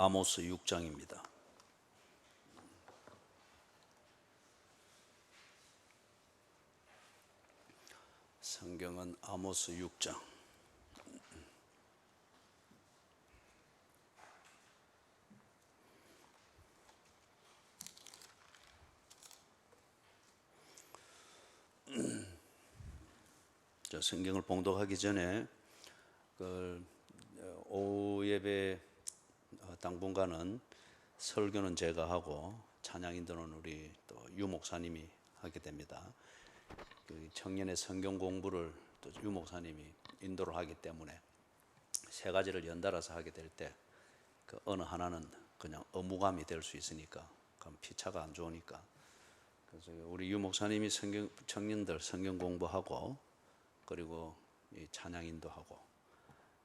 아모스 6장입니다. 성경은 아모스 6장. 성경을 봉독하기 전에 오후 예배 당분간은 설교는 제가 하고 찬양 인도는 우리 또 유 목사님이 하게 됩니다. 청년의 성경 공부를 또 유 목사님이 인도를 하기 때문에 세 가지를 연달아서 하게 될 때 어느 하나는 그냥 의무감이 될 수 있으니까, 그럼 피차가 안 좋으니까. 그래서 우리 유 목사님이 청년들 성경 공부하고, 그리고 이 찬양 인도하고,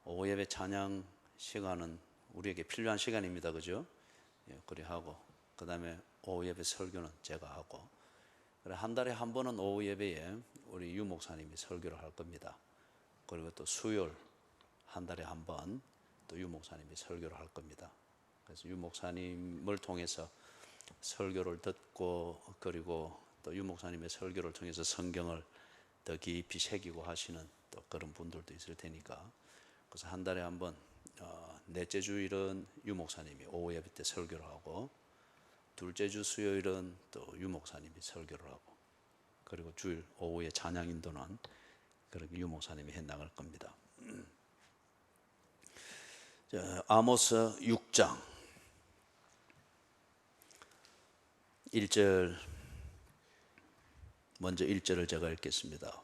오후 예배 찬양 시간은 우리에게 필요한 시간입니다, 그죠? 그래 하고, 그 다음에 오후 예배 설교는 제가 하고, 그래 한 달에 한 번은 오후 예배에 우리 유 목사님이 설교를 할 겁니다. 그리고 또 수요일 한 달에 한 번 또 유 목사님이 설교를 할 겁니다. 그래서 유 목사님을 통해서 설교를 듣고, 그리고 또 유 목사님의 설교를 통해서 성경을 더 깊이 새기고 하시는 또 그런 분들도 있을 테니까, 그래서 한 달에 한 번, 넷째 주일은 유 목사님이 오후 예배 때 설교를 하고, 둘째 주 수요일은 또 유 목사님이 설교를 하고, 그리고 주일 오후에 찬양 인도는 그렇게 유 목사님이 해 나갈 겁니다. 아모스 6장 1절, 먼저 1절을 제가 읽겠습니다.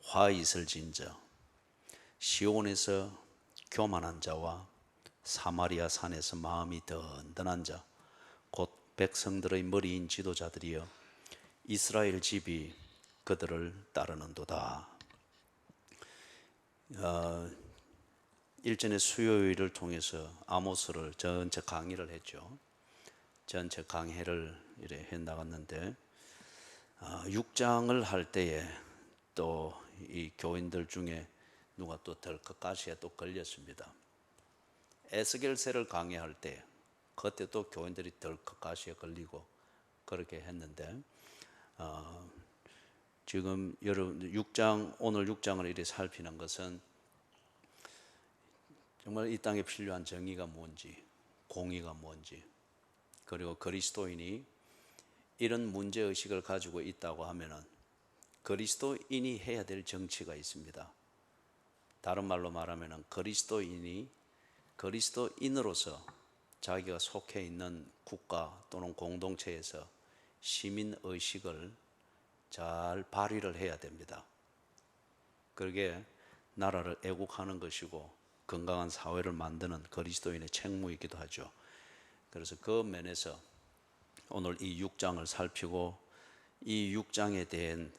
화 있을 진저, 시온에서 교만한 자와 사마리아 산에서 마음이 든든한 자, 곧 백성들의 머리인 지도자들이여 이스라엘 집이 그들을 따르는도다. 일전에 수요일을 통해서 아모스를 전체 강의를 했죠. 전체 강해를 이래 해 나갔는데, 6장을 할 때에 또 이 교인들 중에 누가 또 덜컥가시에 또 걸렸습니다. 에스겔서를 강의할 때 그때 또 교인들이 덜컥가시에 걸리고 그렇게 했는데, 지금 여러분 6장, 오늘 6장을 이렇게 살피는 것은 정말 이 땅에 필요한 정의가 뭔지, 공의가 뭔지, 그리고 그리스도인이 이런 문제의식을 가지고 있다고 하면은 그리스도인이 해야 될 정치가 있습니다. 다른 말로 말하면 그리스도인이 그리스도인으로서 자기가 속해 있는 국가 또는 공동체에서 시민의식을 잘 발휘를 해야 됩니다. 그게 나라를 애국하는 것이고 건강한 사회를 만드는 그리스도인의 책무이기도 하죠. 그래서 그 면에서 오늘 이 6장을 살피고, 이 6장에 대한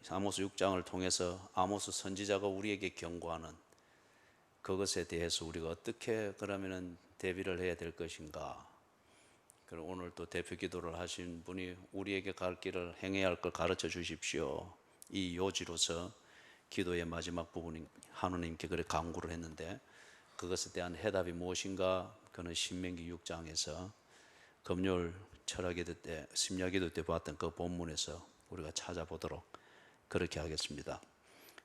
아모스 6장을 통해서 아모스 선지자가 우리에게 경고하는 그것에 대해서 우리가 어떻게 그러면은 대비를 해야 될 것인가. 그리고 오늘 또 대표 기도를 하신 분이 우리에게 갈 길을 행해야 할 걸 가르쳐 주십시오, 이 요지로서 기도의 마지막 부분인 하느님께 그래 간구를 했는데, 그것에 대한 해답이 무엇인가? 그는 신명기 6장에서 금요일 철학기도 때, 심야기도 때 봤던 그 본문에서 우리가 찾아보도록 그렇게 하겠습니다.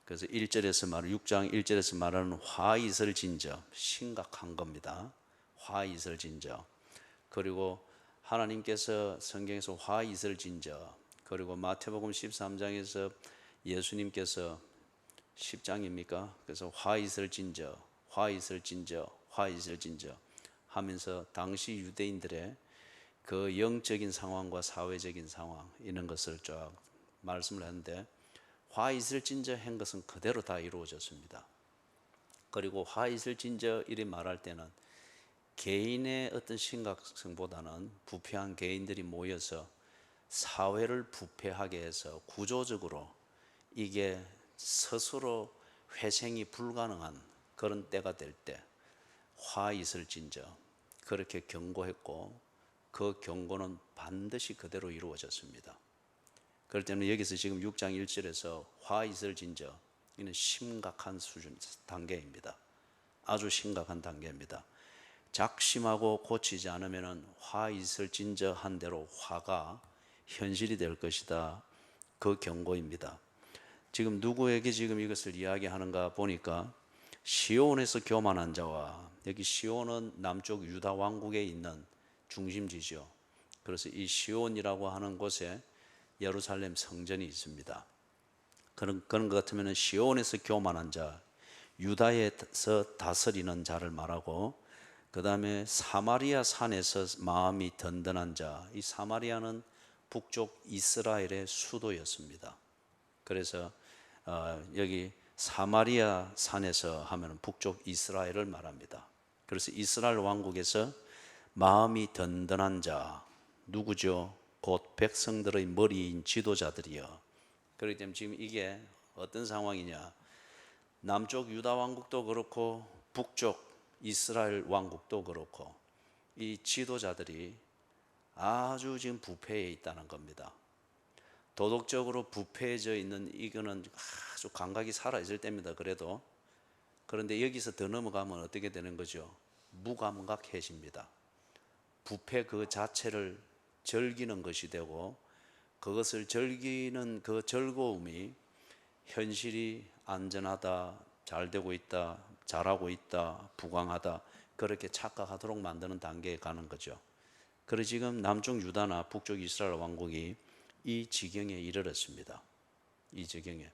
그래서 6장 1절에서 말하는 화 있을 진저, 심각한 겁니다. 화 있을 진저. 그리고 하나님께서 성경에서 화 있을 진저, 그리고 마태복음 13장에서 예수님께서 10장입니까? 그래서 화 있을 진저, 화 있을 진저, 화 있을 진저 하면서 당시 유대인들의 그 영적인 상황과 사회적인 상황, 이런 것을 쫙 말씀을 하는데, 화 있을 진저 한 것은 그대로 다 이루어졌습니다. 그리고 화 있을 진저 이리 말할 때는 개인의 어떤 심각성보다는 부패한 개인들이 모여서 사회를 부패하게 해서 구조적으로 이게 스스로 회생이 불가능한 그런 때가 될 때 화 있을 진저, 그렇게 경고했고, 그 경고는 반드시 그대로 이루어졌습니다. 그럴 때는 여기서 지금 6장 1절에서 화 있을 진저, 이는 심각한 수준 단계입니다. 아주 심각한 단계입니다. 작심하고 고치지 않으면 화 있을진저 한 대로 화가 현실이 될 것이다. 그 경고입니다. 지금 누구에게 지금 이것을 이야기하는가 보니까 시온에서 교만한 자와, 여기 시온은 남쪽 유다 왕국에 있는 중심지죠. 그래서 이 시온이라고 하는 곳에 예루살렘 성전이 있습니다. 그런 것 같으면 시온에서 교만한 자, 유다에서 다스리는 자를 말하고, 그 다음에 사마리아 산에서 마음이 든든한 자, 이 사마리아는 북쪽 이스라엘의 수도였습니다. 그래서 여기 사마리아 산에서 하면 북쪽 이스라엘을 말합니다. 그래서 이스라엘 왕국에서 마음이 든든한 자, 누구죠? 곧 백성들의 머리인 지도자들이요. 그렇기 때문에 지금 이게 어떤 상황이냐, 남쪽 유다 왕국도 그렇고 북쪽 이스라엘 왕국도 그렇고 이 지도자들이 아주 지금 부패해 있다는 겁니다. 도덕적으로 부패해져 있는, 이거는 아주 감각이 살아있을 때입니다. 그런데 여기서 더 넘어가면 어떻게 되는 거죠? 무감각해집니다. 부패 그 자체를 즐기는 것이 되고, 그것을 즐기는 그 즐거움이 현실이 안전하다, 잘 되고 있다, 잘하고 있다, 부강하다, 그렇게 착각하도록 만드는 단계에 가는 거죠. 그래서 지금 남쪽 유다나 북쪽 이스라엘 왕국이 이 지경에 이르렀습니다. 이 지경에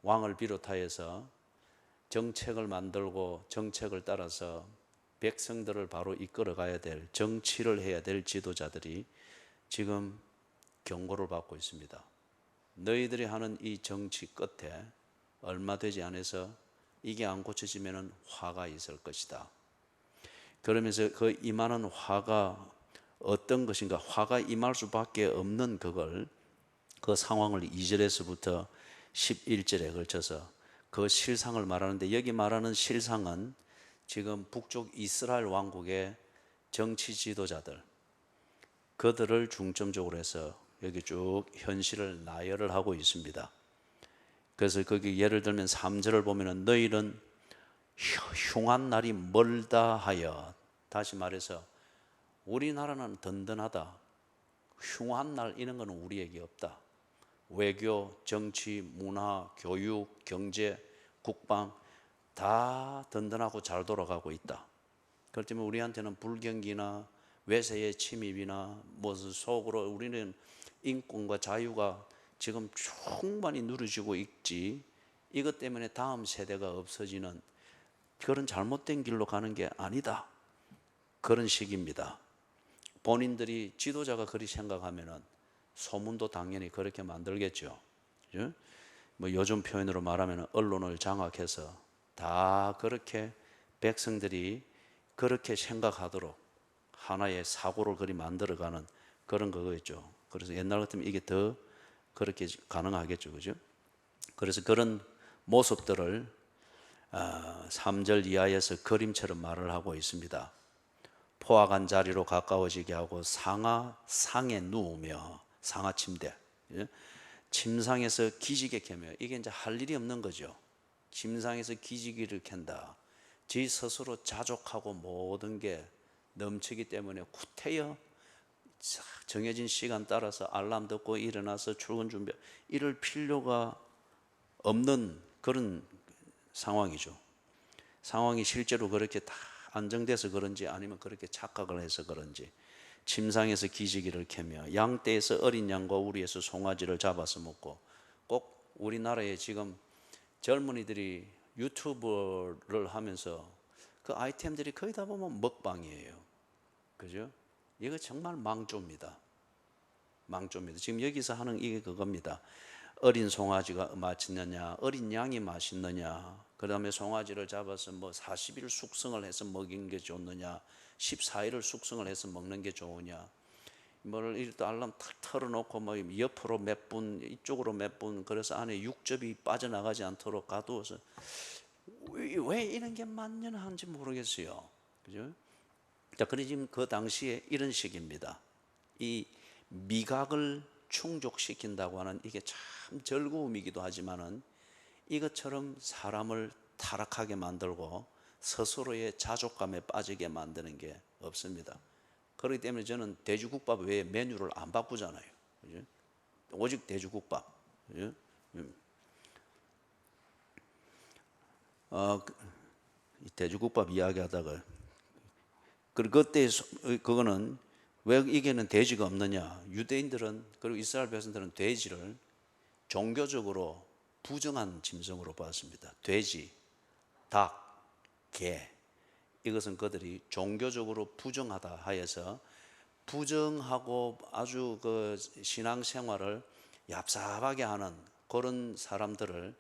왕을 비롯하여서 정책을 만들고 정책을 따라서 백성들을 바로 이끌어 가야 될, 정치를 해야 될 지도자들이 지금 경고를 받고 있습니다. 너희들이 하는 이 정치 끝에 얼마 되지 않아서 이게 안 고쳐지면 화가 있을 것이다. 그러면서 그 임하는 화가 어떤 것인가, 화가 임할 수밖에 없는 그 상황을 2절에서부터 11절에 걸쳐서 그 실상을 말하는데, 여기 말하는 실상은 지금 북쪽 이스라엘 왕국의 정치 지도자들, 그들을 중점적으로 해서 여기 쭉 현실을 나열을 하고 있습니다. 그래서 거기 예를 들면 3절을 보면은 너희는 흉한 날이 멀다 하여, 다시 말해서 우리나라는 든든하다, 흉한 날 이런 거는 우리에게 없다. 외교, 정치, 문화, 교육, 경제, 국방 다 든든하고 잘 돌아가고 있다. 그렇지만 우리한테는 불경기나 외세의 침입이나 무슨 속으로 우리는 인권과 자유가 지금 충분히 누려지고 있지, 이것 때문에 다음 세대가 없어지는 그런 잘못된 길로 가는 게 아니다, 그런 식입니다. 본인들이 지도자가 그리 생각하면은 소문도 당연히 그렇게 만들겠죠. 그죠? 뭐 요즘 표현으로 말하면 언론을 장악해서 다 그렇게 백성들이 그렇게 생각하도록 하나의 사고를 그리 만들어가는 그런 거겠죠. 그래서 옛날 같으면 이게 더 그렇게 가능하겠죠. 그죠? 그래서 그런 모습들을 3절 이하에서 그림처럼 말을 하고 있습니다. 포악한 자리로 가까워지게 하고 상에 누우며, 상하 침대, 침상에서 기지개 켜며, 이게 이제 할 일이 없는 거죠. 침상에서 기지개를 켠다. 지 스스로 자족하고 모든 게 넘치기 때문에 구태여 정해진 시간 따라서 알람 듣고 일어나서 출근 준비, 이럴 필요가 없는 그런 상황이죠. 상황이 실제로 그렇게 다 안정돼서 그런지 아니면 그렇게 착각을 해서 그런지 침상에서 기지개를 켜며 양떼에서 어린 양과 우리에서 송아지를 잡아서 먹고, 꼭 우리나라에 지금 젊은이들이 유튜브를 하면서 그 아이템들이 거의 다 보면 먹방이에요. 그죠? 이거 정말 망조입니다. 망조입니다. 지금 여기서 하는 이게 그겁니다. 어린 송아지가 맛있느냐, 어린 양이 맛있느냐, 그 다음에 송아지를 잡아서 뭐 40일 숙성을 해서 먹이는 게 좋느냐, 14일을 숙성을 해서 먹는 게 좋으냐, 뭘 이렇게 알람 탁 털어놓고 뭐 옆으로 몇 분, 이쪽으로 몇 분, 그래서 안에 육즙이 빠져나가지 않도록 가두어서, 왜 이런 게 만연한지 모르겠어요. 그죠? 자, 그래 지금 그 당시에 이런 식입니다. 이 미각을 충족시킨다고 하는 이게 참 즐거움이기도 하지만은 이것처럼 사람을 타락하게 만들고 스스로의 자족감에 빠지게 만드는 게 없습니다. 그렇기 때문에 저는 돼지국밥 외에 메뉴를 안 바꾸잖아요. 그죠? 오직 돼지국밥. 그죠? 돼지국밥 이야기하다가 그때 그거는 왜 이게는 돼지가 없느냐? 유대인들은 그리고 이스라엘 백성들은 돼지를 종교적으로 부정한 짐승으로 봤습니다. 돼지, 닭, 개 이것은 그들이 종교적으로 부정하다 하여서 부정하고 아주 그 신앙생활을 얍삽하게 하는 그런 사람들을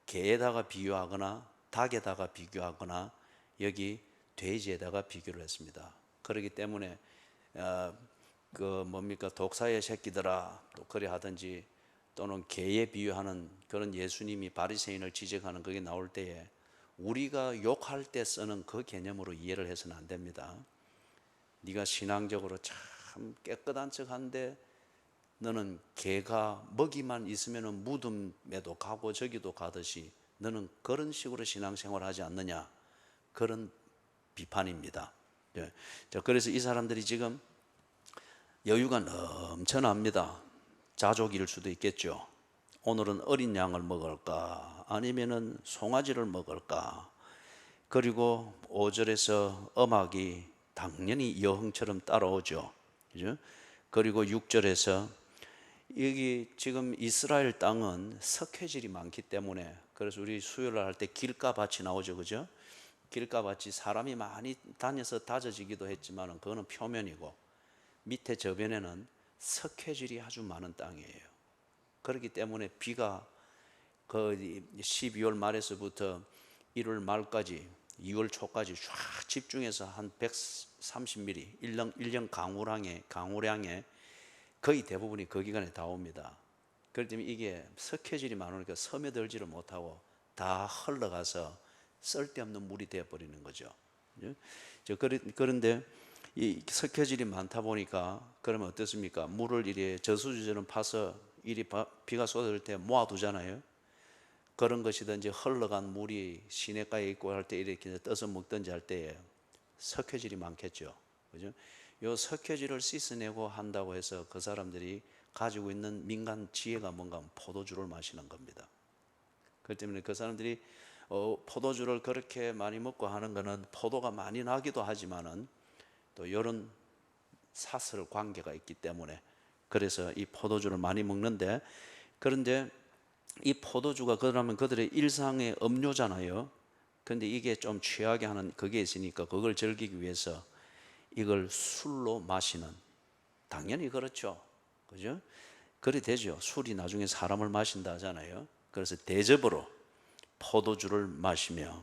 개에다가 비유하거나 닭에다가 비교하거나 여기 돼지에다가 비교를 했습니다. 그렇기 때문에 그 뭡니까 독사의 새끼들아 또 그래 하든지 또는 개에 비유하는 그런 예수님이 바리새인을 지적하는 그게 나올 때에 우리가 욕할 때 쓰는 그 개념으로 이해를 해서는 안 됩니다. 네가 신앙적으로 참 깨끗한 척한데 너는 개가 먹이만 있으면 무덤에도 가고 저기도 가듯이 너는 그런 식으로 신앙생활을 하지 않느냐, 그런 비판입니다. 자, 그래서 이 사람들이 지금 여유가 넘쳐납니다. 자족일 수도 있겠죠. 오늘은 어린 양을 먹을까 아니면은 송아지를 먹을까. 그리고 5절에서 음악이 당연히 여흥처럼 따라오죠. 그죠? 그리고 6절에서 여기 지금 이스라엘 땅은 석회질이 많기 때문에 그래서 우리 수요를 할 때 길가밭이 나오죠. 그죠? 길가밭이 사람이 많이 다녀서 다져지기도 했지만 그거는 표면이고 밑에 저변에는 석회질이 아주 많은 땅이에요. 그렇기 때문에 비가 그 12월 말에서부터 1월 말까지 2월 초까지 쫙 집중해서 한 130mm 1년 강우량의 거의 대부분이 그 기간에 다 옵니다. 그렇기 때문에 이게 석회질이 많으니까 스며들지를 못하고 다 흘러가서 쓸데없는 물이 되어버리는 거죠. 그런데 이 석회질이 많다 보니까 그러면 어떻습니까? 물을 이래 저수지처럼 파서 이리 비가 쏟아질 때 모아두잖아요. 그런 것이든지 흘러간 물이 시내가에 있고 할 때 이렇게 떠서 먹든지 할 때에 석회질이 많겠죠. 그죠? 요 석회질을 씻어내고 한다고 해서 그 사람들이 가지고 있는 민간 지혜가 뭔가 포도주를 마시는 겁니다. 그렇기 때문에 그 사람들이 포도주를 그렇게 많이 먹고 하는 것은 포도가 많이 나기도 하지만은 또 이런 사슬 관계가 있기 때문에 그래서 이 포도주를 많이 먹는데, 그런데 이 포도주가 그러면 그들의 일상의 음료잖아요. 그런데 이게 좀 취하게 하는 그게 있으니까 그걸 즐기기 위해서 이걸 술로 마시는, 당연히 그렇죠. 그죠? 그래 되죠. 술이 나중에 사람을 마신다 하잖아요. 그래서 대접으로 포도주를 마시며,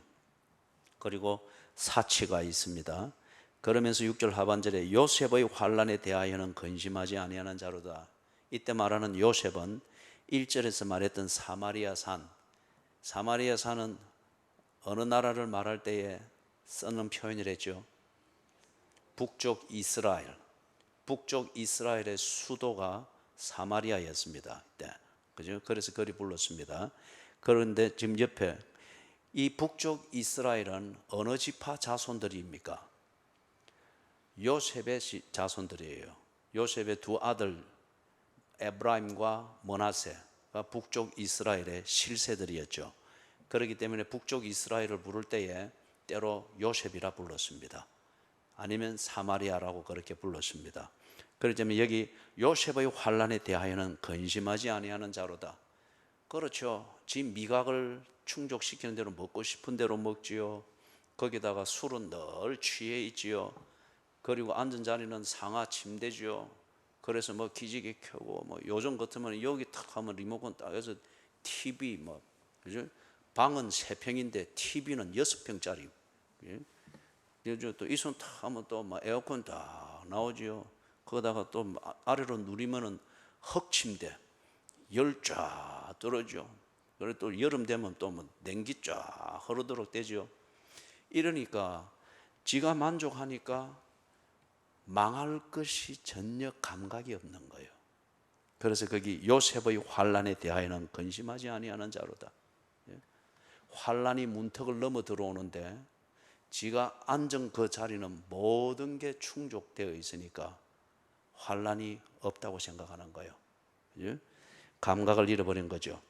그리고 사치가 있습니다. 그러면서 6절 하반절에 요셉의 환난에 대하여는 근심하지 아니하는 자로다. 이때 말하는 요셉은 1절에서 말했던 사마리아 산은 어느 나라를 말할 때에 쓰는 표현을 했죠. 북쪽 이스라엘의 수도가 사마리아였습니다. 네. 그죠? 그래서 그리 불렀습니다. 그런데 지금 옆에 이 북쪽 이스라엘은 어느 지파 자손들입니까? 요셉의 자손들이에요. 요셉의 두 아들 에브라임과 므낫세가 북쪽 이스라엘의 실세들이었죠. 그렇기 때문에 북쪽 이스라엘을 부를 때에 때로 요셉이라 불렀습니다. 아니면 사마리아라고 그렇게 불렀습니다. 그렇기 때문에 여기 요셉의 환난에 대하여는 근심하지 아니하는 자로다. 그렇죠. 지 미각을 충족시키는 대로 먹고 싶은 대로 먹지요. 거기다가 술은 늘 취해 있지요. 그리고 앉은 자리는 상하 침대지요. 그래서 뭐 기지개 켜고 뭐 요즘 같으면 여기 탁 하면 리모컨 딱 해서 TV 뭐 그죠? 방은 3평인데 TV는 6평짜리. 예? 요즘 또 이 손 탁 하면 또 막 에어컨 딱 나오지요. 거기다가 또 아래로 누리면은 흙침대 열 쫙 떨어져. 그래 또 여름 되면 또 뭐 냉기 쫙 흐르도록 되죠. 이러니까 지가 만족하니까 망할 것이 전혀 감각이 없는 거예요. 그래서 거기 요셉의 환난에 대하여는 근심하지 아니하는 자로다. 환난이 문턱을 넘어 들어오는데 지가 앉은 그 자리는 모든 게 충족되어 있으니까 환난이 없다고 생각하는 거예요. 그죠? 감각을 잃어버린 거죠.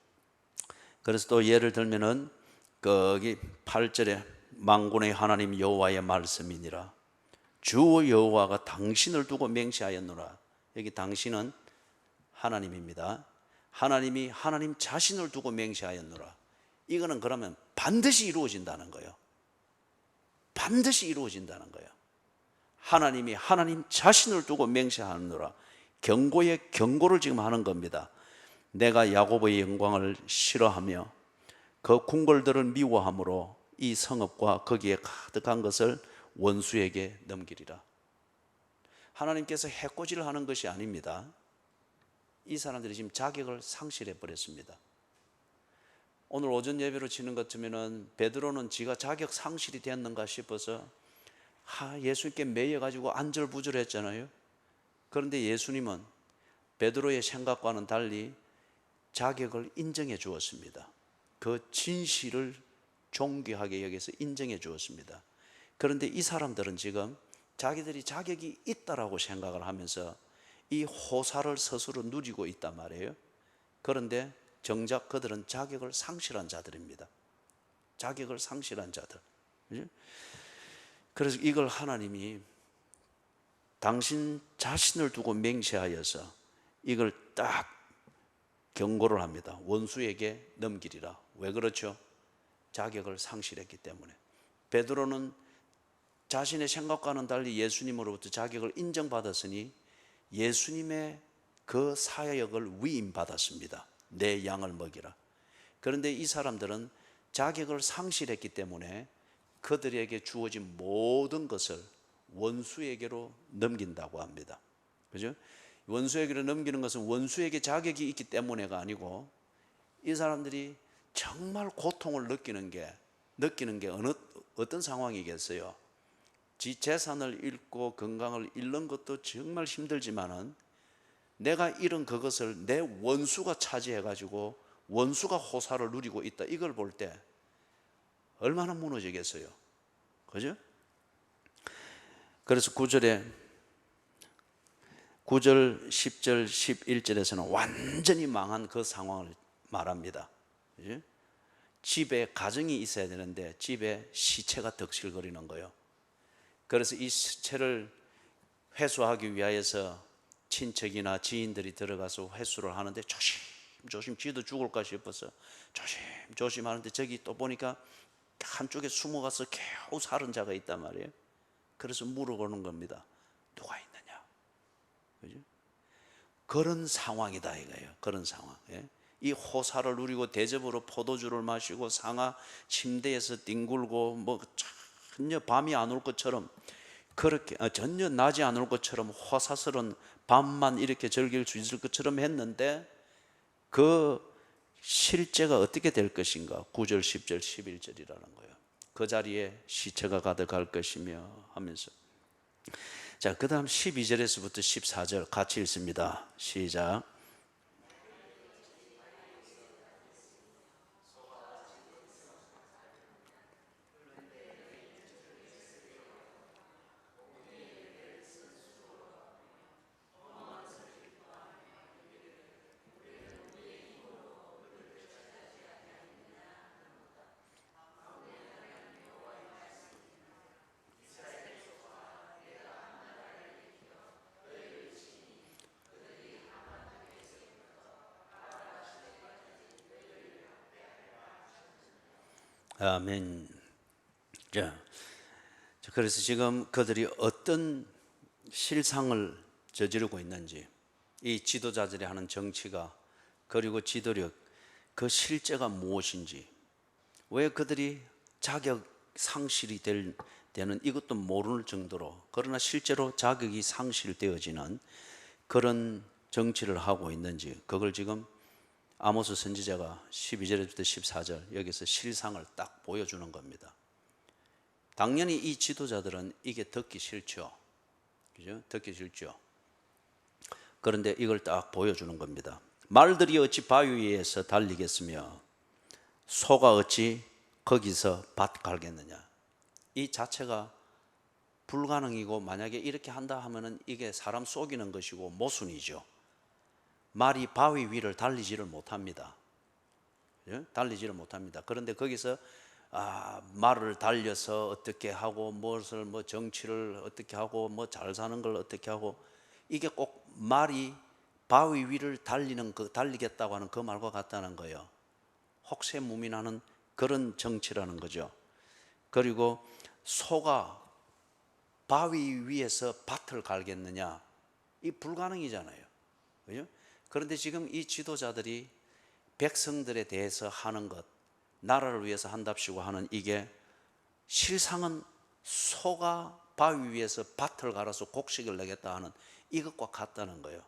그래서 또 예를 들면은 거기 8절에 만군의 하나님 여호와의 말씀이니라. 주 여호와가 당신을 두고 맹세하였노라. 여기 당신은 하나님입니다. 하나님이 하나님 자신을 두고 맹세하였노라. 이거는 그러면 반드시 이루어진다는 거예요. 반드시 이루어진다는 거예요. 하나님이 하나님 자신을 두고 맹세하느라 경고의 경고를 지금 하는 겁니다. 내가 야곱의 영광을 싫어하며 그 궁궐들을 미워함으로 이 성읍과 거기에 가득한 것을 원수에게 넘기리라. 하나님께서 해코지를 하는 것이 아닙니다. 이 사람들이 지금 자격을 상실해 버렸습니다. 오늘 오전 예배로 치는 것쯤에는 베드로는 지가 자격 상실이 됐는가 싶어서 예수님께 매여가지고 안절부절했잖아요. 그런데 예수님은 베드로의 생각과는 달리 자격을 인정해 주었습니다. 그 진실을 존귀하게 여기서 인정해 주었습니다. 그런데 이 사람들은 지금 자기들이 자격이 있다라고 생각을 하면서 이 호사를 스스로 누리고 있단 말이에요. 그런데 정작 그들은 자격을 상실한 자들입니다. 자격을 상실한 자들. 그래서 이걸 하나님이 당신 자신을 두고 맹세하여서 이걸 딱 경고를 합니다. 원수에게 넘기리라. 왜 그렇죠? 자격을 상실했기 때문에. 베드로는 자신의 생각과는 달리 예수님으로부터 자격을 인정받았으니 예수님의 그 사역을 위임받았습니다. 내 양을 먹이라. 그런데 이 사람들은 자격을 상실했기 때문에 그들에게 주어진 모든 것을 원수에게로 넘긴다고 합니다. 그죠? 원수에게로 넘기는 것은 원수에게 자격이 있기 때문에가 아니고 이 사람들이 정말 고통을 느끼는 게 어떤 상황이겠어요? 지 재산을 잃고 건강을 잃는 것도 정말 힘들지만은 내가 잃은 그것을 내 원수가 차지해가지고 원수가 호사를 누리고 있다. 이걸 볼 때 얼마나 무너지겠어요. 그죠? 그래서 9절, 10절, 11절에서는 완전히 망한 그 상황을 말합니다. 그죠? 집에 가정이 있어야 되는데 집에 시체가 덕실거리는 거예요. 그래서 이 시체를 회수하기 위하여서 친척이나 지인들이 들어가서 회수를 하는데 조심조심 지도 죽을까 싶어서 조심조심 하는데 저기 또 보니까 한쪽에 숨어가서 겨우 살은 자가 있단 말이에요. 그래서 물어보는 겁니다. 누가 있느냐? 그죠? 그런 상황이다 이거예요. 그런 상황. 이 호사를 누리고 대접으로 포도주를 마시고 상하 침대에서 뒹굴고 뭐 전혀 밤이 안 올 것처럼 그렇게 전혀 낮이 안 올 것처럼 호사스러운 밤만 이렇게 즐길 수 있을 것처럼 했는데 그 실제가 어떻게 될 것인가? 9절, 10절, 11절이라는 거예요. 그 자리에 시체가 가득할 것이며 하면서 자, 그 다음 12절에서부터 14절 같이 읽습니다. 시작. 아멘. 자, 그래서 지금 그들이 어떤 실상을 저지르고 있는지, 이 지도자들이 하는 정치가 그리고 지도력, 그 실제가 무엇인지, 왜 그들이 자격 상실이 되는 이것도 모를 정도로, 그러나 실제로 자격이 상실되어지는 그런 정치를 하고 있는지, 그걸 지금 아모스 선지자가 12절부터 14절 여기서 실상을 딱 보여주는 겁니다. 당연히 이 지도자들은 이게 듣기 싫죠. 그죠? 듣기 싫죠. 그런데 이걸 딱 보여주는 겁니다. 말들이 어찌 바위 위에서 달리겠으며 소가 어찌 거기서 밭 갈겠느냐. 이 자체가 불가능이고, 만약에 이렇게 한다 하면은 이게 사람 속이는 것이고 모순이죠. 말이 바위 위를 달리지를 못합니다. 예? 달리지를 못합니다. 그런데 거기서 말을 달려서 어떻게 하고, 무엇을 뭐 정치를 어떻게 하고, 뭐 잘 사는 걸 어떻게 하고, 이게 꼭 말이 바위 위를 달리겠다고 하는 그 말과 같다는 거예요. 혹세무민하는 그런 정치라는 거죠. 그리고 소가 바위 위에서 밭을 갈겠느냐? 이 불가능이잖아요. 그죠? 그런데 지금 이 지도자들이 백성들에 대해서 하는 것, 나라를 위해서 한답시고 하는 이게 실상은 소가 바위 위에서 밭을 갈아서 곡식을 내겠다 하는 이것과 같다는 거예요.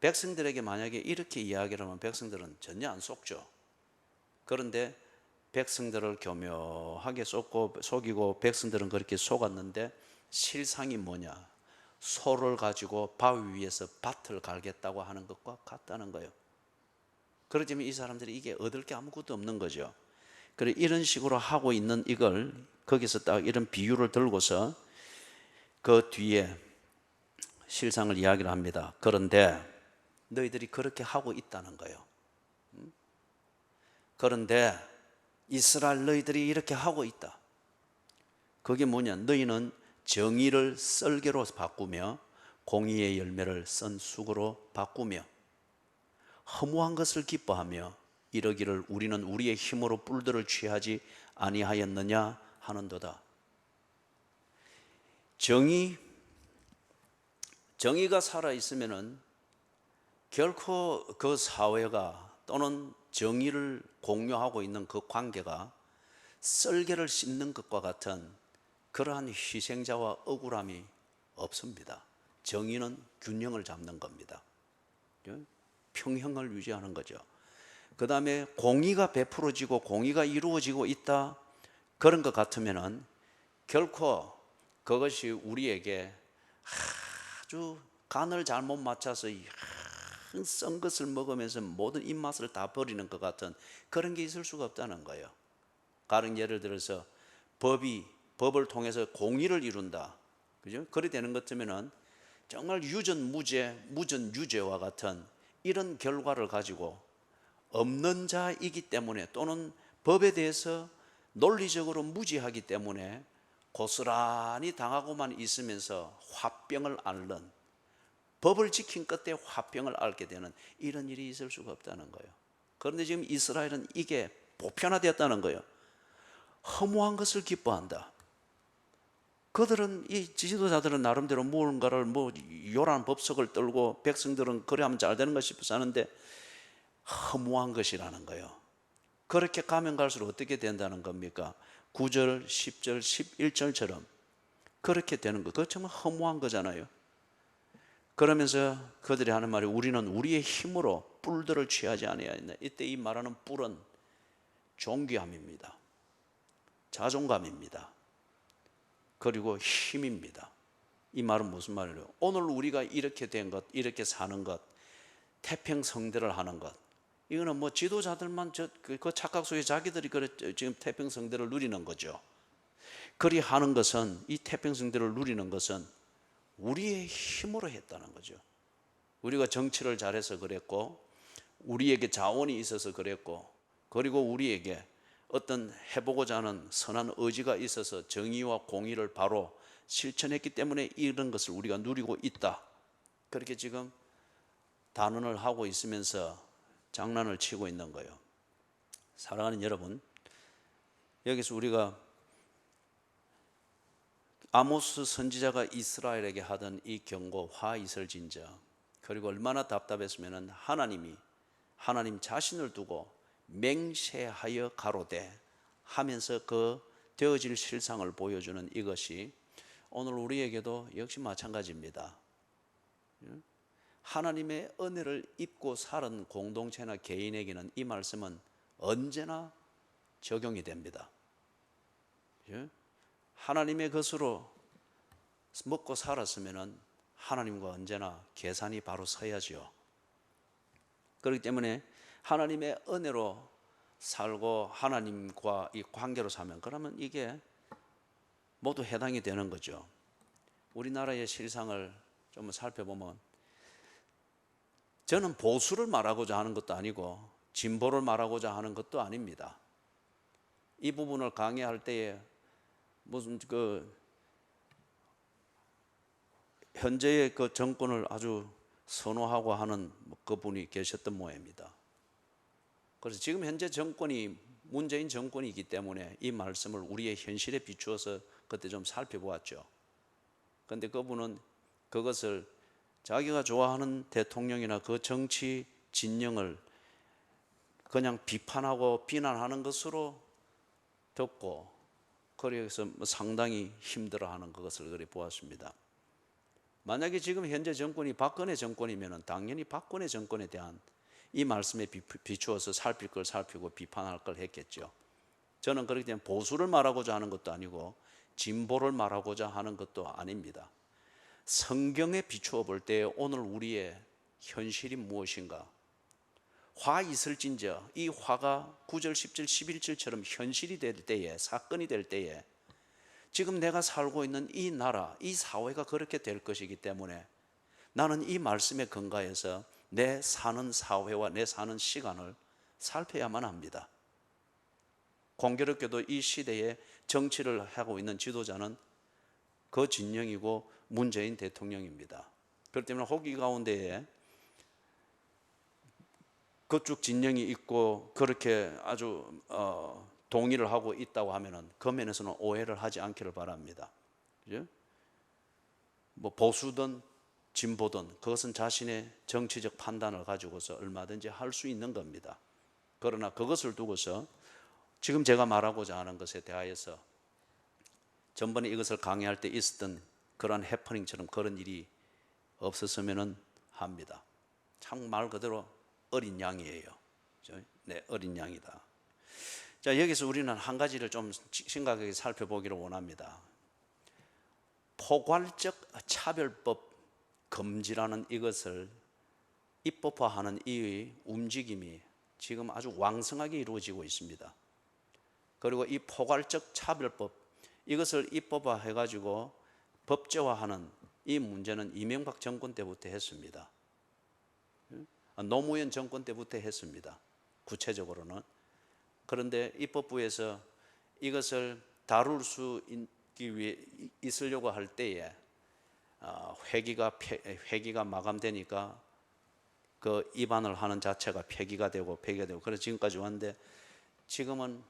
백성들에게 만약에 이렇게 이야기를 하면 백성들은 전혀 안 속죠. 그런데 백성들을 교묘하게 속이고 백성들은 그렇게 속았는데 실상이 뭐냐? 소를 가지고 바위 위에서 밭을 갈겠다고 하는 것과 같다는 거예요. 그렇지만 이 사람들이 이게 얻을 게 아무것도 없는 거죠. 그래, 이런 식으로 하고 있는 이걸 거기서 딱 이런 비유를 들고서 그 뒤에 실상을 이야기를 합니다. 그런데 너희들이 그렇게 하고 있다는 거예요. 그런데 이스라엘 너희들이 이렇게 하고 있다. 그게 뭐냐? 너희는 정의를 썰개로 바꾸며 공의의 열매를 쓴 쑥으로 바꾸며 허무한 것을 기뻐하며 이러기를 우리는 우리의 힘으로 뿔들을 취하지 아니하였느냐 하는도다. 정의가 살아있으면은 결코 그 사회가 또는 정의를 공유하고 있는 그 관계가 썰개를 씹는 것과 같은 그러한 희생자와 억울함이 없습니다. 정의는 균형을 잡는 겁니다. 평형을 유지하는 거죠. 그 다음에 공의가 베풀어지고 공의가 이루어지고 있다, 그런 것 같으면은 결코 그것이 우리에게 아주 간을 잘못 맞춰서 쓴 것을 먹으면서 모든 입맛을 다 버리는 것 같은 그런 게 있을 수가 없다는 거예요. 다른 예를 들어서 법을 통해서 공의를 이룬다, 그죠? 그래 되는 것 같으면은 정말 유전무죄, 무전유죄와 같은 이런 결과를 가지고 없는 자이기 때문에, 또는 법에 대해서 논리적으로 무지하기 때문에 고스란히 당하고만 있으면서 화병을 앓는, 법을 지킨 끝에 화병을 앓게 되는 이런 일이 있을 수가 없다는 거예요. 그런데 지금 이스라엘은 이게 보편화되었다는 거예요. 허무한 것을 기뻐한다. 그들은, 이 지도자들은 나름대로 무언가를 요란 법석을 떨고 백성들은 그래 하면 잘 되는 것 싶어서 하는데 허무한 것이라는 거예요. 그렇게 가면 갈수록 어떻게 된다는 겁니까? 9절, 10절, 11절처럼 그렇게 되는 거. 그거 정말 허무한 거잖아요. 그러면서 그들이 하는 말이 우리는 우리의 힘으로 뿔들을 취하지 아니하였나. 이때 이 말하는 뿔은 존귀함입니다. 자존감입니다. 그리고 힘입니다. 이 말은 무슨 말이에요? 오늘 우리가 이렇게 된 것, 이렇게 사는 것, 태평성대를 하는 것, 이거는 뭐 지도자들만 그 착각 속에 자기들이 지금 태평성대를 누리는 거죠. 그리 하는 것은, 이 태평성대를 누리는 것은 우리의 힘으로 했다는 거죠. 우리가 정치를 잘해서 그랬고, 우리에게 자원이 있어서 그랬고, 그리고 우리에게 어떤 해보고자 하는 선한 의지가 있어서 정의와 공의를 바로 실천했기 때문에 이런 것을 우리가 누리고 있다. 그렇게 지금 단언을 하고 있으면서 장난을 치고 있는 거예요. 사랑하는 여러분, 여기서 우리가 아모스 선지자가 이스라엘에게 하던 이 경고, 화이설진저, 그리고 얼마나 답답했으면 하나님 자신을 두고 맹세하여 가로되 하면서 그 되어질 실상을 보여주는 이것이 오늘 우리에게도 역시 마찬가지입니다. 하나님의 은혜를 입고 사는 공동체나 개인에게는 이 말씀은 언제나 적용이 됩니다. 하나님의 것으로 먹고 살았으면 하나님과 언제나 계산이 바로 서야죠. 그렇기 때문에 하나님의 은혜로 살고 하나님과 이 관계로 살면, 그러면 이게 모두 해당이 되는 거죠. 우리나라의 실상을 좀 살펴보면 저는 보수를 말하고자 하는 것도 아니고 진보를 말하고자 하는 것도 아닙니다. 이 부분을 강의할 때에 무슨 현재의 그 정권을 아주 선호하고 하는 그분이 계셨던 모양입니다. 그래서 지금 현재 정권이 문재인 정권이기 때문에 이 말씀을 우리의 현실에 비추어서 그때 좀 살펴보았죠. 그런데 그분은 그것을 자기가 좋아하는 대통령이나 그 정치 진영을 그냥 비판하고 비난하는 것으로 듣고 그래서 상당히 힘들어하는 것을 그래 보았습니다. 만약에 지금 현재 정권이 박근혜 정권이면 당연히 박근혜 정권에 대한 이 말씀에 비추어서 살필 걸 살피고 비판할 걸 했겠죠. 저는 그렇기 때문에 보수를 말하고자 하는 것도 아니고 진보를 말하고자 하는 것도 아닙니다. 성경에 비추어 볼 때 오늘 우리의 현실이 무엇인가? 화 있을진저 이 화가 9절, 10절, 11절처럼 현실이 될 때에, 사건이 될 때에 지금 내가 살고 있는 이 나라, 이 사회가 그렇게 될 것이기 때문에 나는 이 말씀에 근거해서 내 사는 사회와 내 사는 시간을 살펴야만 합니다. 공교롭게도 이 시대에 정치를 하고 있는 지도자는 그 진영이고 문재인 대통령입니다. 그렇기 때문에 호기 가운데에 그쪽 진영이 있고 그렇게 아주 동의를 하고 있다고 하면은 그 면에서는 오해를 하지 않기를 바랍니다. 그죠? 뭐 보수든 진보든 그것은 자신의 정치적 판단을 가지고서 얼마든지 할 수 있는 겁니다. 그러나 그것을 두고서 지금 제가 말하고자 하는 것에 대하여서 전번에 이것을 강의할 때 있었던 그러한 해퍼닝처럼 그런 일이 없었으면 합니다. 참 말 그대로 어린 양이에요. 네, 어린 양이다. 자, 여기서 우리는 한 가지를 좀 심각하게 살펴보기를 원합니다. 포괄적 차별법 금지라는 이것을 입법화하는 이 움직임이 지금 아주 왕성하게 이루어지고 있습니다. 그리고 이 포괄적 차별법 이것을 입법화해 가지고 법제화하는 이 문제는 이명박 정권 때부터 했습니다. 노무현 정권 때부터 했습니다. 구체적으로는. 그런데 입법부에서 이것을 다룰 수 있으려고 할 때에 회기가 마감되니까 그 입안을 하는 자체가 폐기가 되고 그래서 지금까지 왔는데 지금은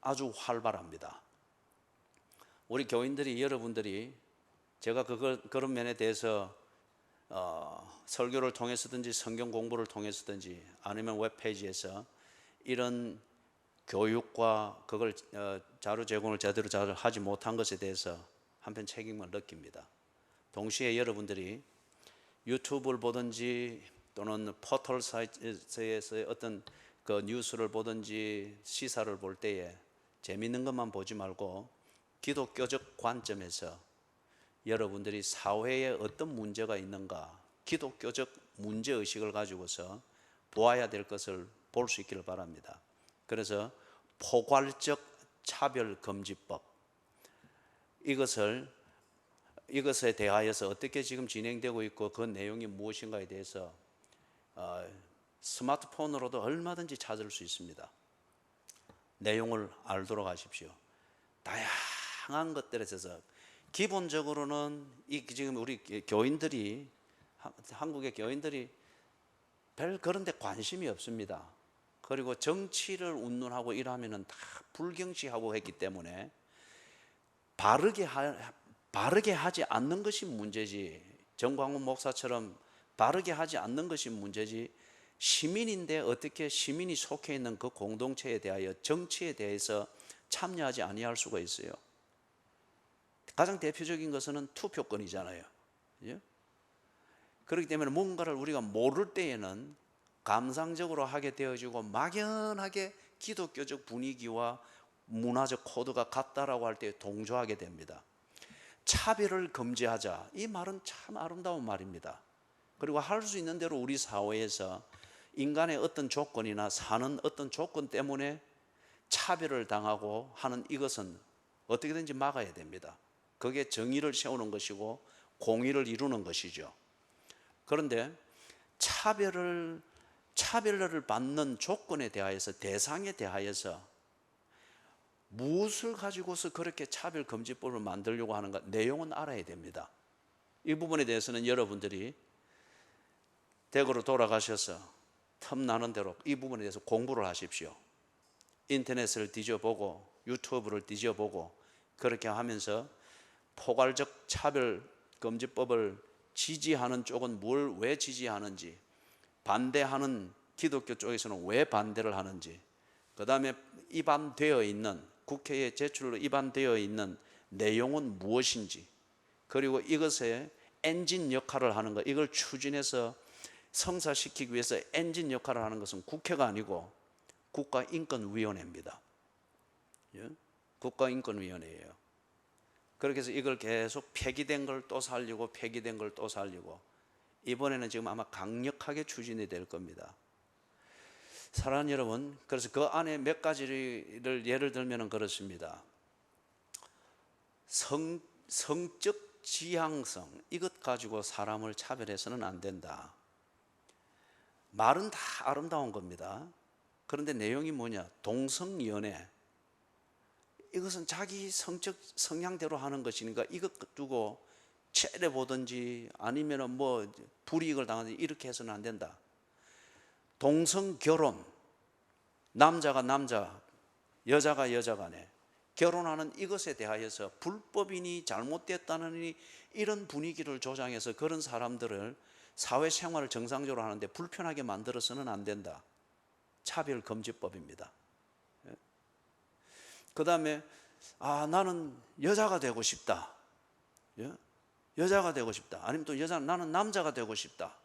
아주 활발합니다. 우리 교인들이 여러분들이 제가 그런 면에 대해서 설교를 통해서든지 성경 공부를 통해서든지 아니면 웹페이지에서 이런 교육과 그걸 자료 제공을 제대로 잘 하지 못한 것에 대해서 한편 책임을 느낍니다. 동시에 여러분들이 유튜브를 보든지 또는 포털 사이트에서 어떤 그 뉴스를 보든지 시사를 볼 때에 재미있는 것만 보지 말고 기독교적 관점에서 여러분들이 사회에 어떤 문제가 있는가 기독교적 문제의식을 가지고서 보아야 될 것을 볼 수 있기를 바랍니다. 그래서 포괄적 차별금지법 이것에 대하여서 어떻게 지금 진행되고 있고 그 내용이 무엇인가에 대해서 스마트폰으로도 얼마든지 찾을 수 있습니다. 내용을 알도록 하십시오. 다양한 것들에 있어서 기본적으로는 지금 우리 교인들이 한국의 교인들이 별 그런 데 관심이 없습니다. 그리고 정치를 운운하고 이러면은 다 불경시하고 했기 때문에 바르게 하지 않는 것이 문제지, 정광훈 목사처럼 바르게 하지 않는 것이 문제지, 시민인데 어떻게 시민이 속해 있는 그 공동체에 대하여 정치에 대해서 참여하지 아니할 수가 있어요. 가장 대표적인 것은 투표권이잖아요. 그죠? 그렇기 때문에 뭔가를 우리가 모를 때에는 감상적으로 하게 되어지고 막연하게 기독교적 분위기와 문화적 코드가 같다라고 할 때 동조하게 됩니다. 차별을 금지하자, 이 말은 참 아름다운 말입니다. 그리고 할 수 있는 대로 우리 사회에서 인간의 어떤 조건이나 사는 어떤 조건 때문에 차별을 당하고 하는 이것은 어떻게든지 막아야 됩니다. 그게 정의를 세우는 것이고 공의를 이루는 것이죠. 그런데 차별을 받는 조건에 대하여서, 대상에 대하여서 무엇을 가지고서 그렇게 차별금지법을 만들려고 하는가, 내용은 알아야 됩니다. 이 부분에 대해서는 여러분들이 댁으로 돌아가셔서 틈나는 대로 이 부분에 대해서 공부를 하십시오. 인터넷을 뒤져보고 유튜브를 뒤져보고 그렇게 하면서 포괄적 차별금지법을 지지하는 쪽은 뭘 왜 지지하는지, 반대하는 기독교 쪽에서는 왜 반대를 하는지, 그 다음에 입안되어 있는, 국회에 제출로 입안되어 있는 내용은 무엇인지, 그리고 이것의 엔진 역할을 하는 것, 이걸 추진해서 성사시키기 위해서 엔진 역할을 하는 것은 국회가 아니고 국가인권위원회입니다. 예? 국가인권위원회예요. 그렇게 해서 이걸 계속 폐기된 걸 또 살리고 폐기된 걸 또 살리고, 이번에는 지금 아마 강력하게 추진이 될 겁니다. 사랑하는 여러분, 그래서 그 안에 몇 가지를 예를 들면 그렇습니다. 성적 지향성, 이것 가지고 사람을 차별해서는 안 된다. 말은 다 아름다운 겁니다. 그런데 내용이 뭐냐? 동성연애, 이것은 자기 성적 성향대로 하는 것이니까 이것 두고 체를 보든지 아니면 뭐 불이익을 당하든지 이렇게 해서는 안 된다. 동성결혼, 남자가 남자, 여자가 여자 간에 결혼하는 이것에 대하여서 불법이니 잘못됐다느니 이런 분위기를 조장해서 그런 사람들을 사회생활을 정상적으로 하는데 불편하게 만들어서는 안 된다. 차별금지법입니다. 그 다음에 나는 여자가 되고 싶다. 여자가 되고 싶다. 아니면 또 나는 남자가 되고 싶다.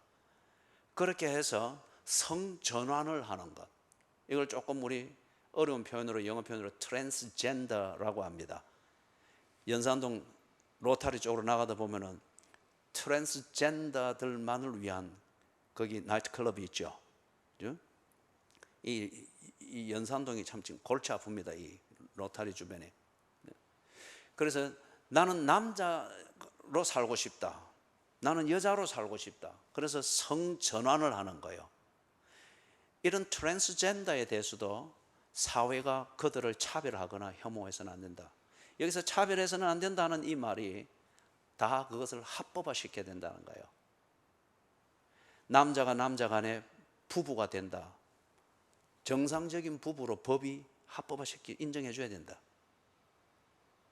그렇게 해서 성전환을 하는 것, 이걸 조금 우리 어려운 표현으로, 영어 표현으로 트랜스젠더라고 합니다. 연산동 로타리 쪽으로 나가다 보면은 트랜스젠더들만을 위한 거기 나이트클럽이 있죠. 이 연산동이 참 지금 골치 아픕니다. 이 로타리 주변에. 그래서 나는 남자로 살고 싶다. 나는 여자로 살고 싶다. 그래서 성전환을 하는 거예요. 이런 트랜스젠더에 대해서도 사회가 그들을 차별하거나 혐오해서는 안 된다. 여기서 차별해서는 안 된다는 이 말이 다 그것을 합법화시켜야 된다는 거예요. 남자가 남자 간에 부부가 된다. 정상적인 부부로 법이 합법화시켜 인정해 줘야 된다.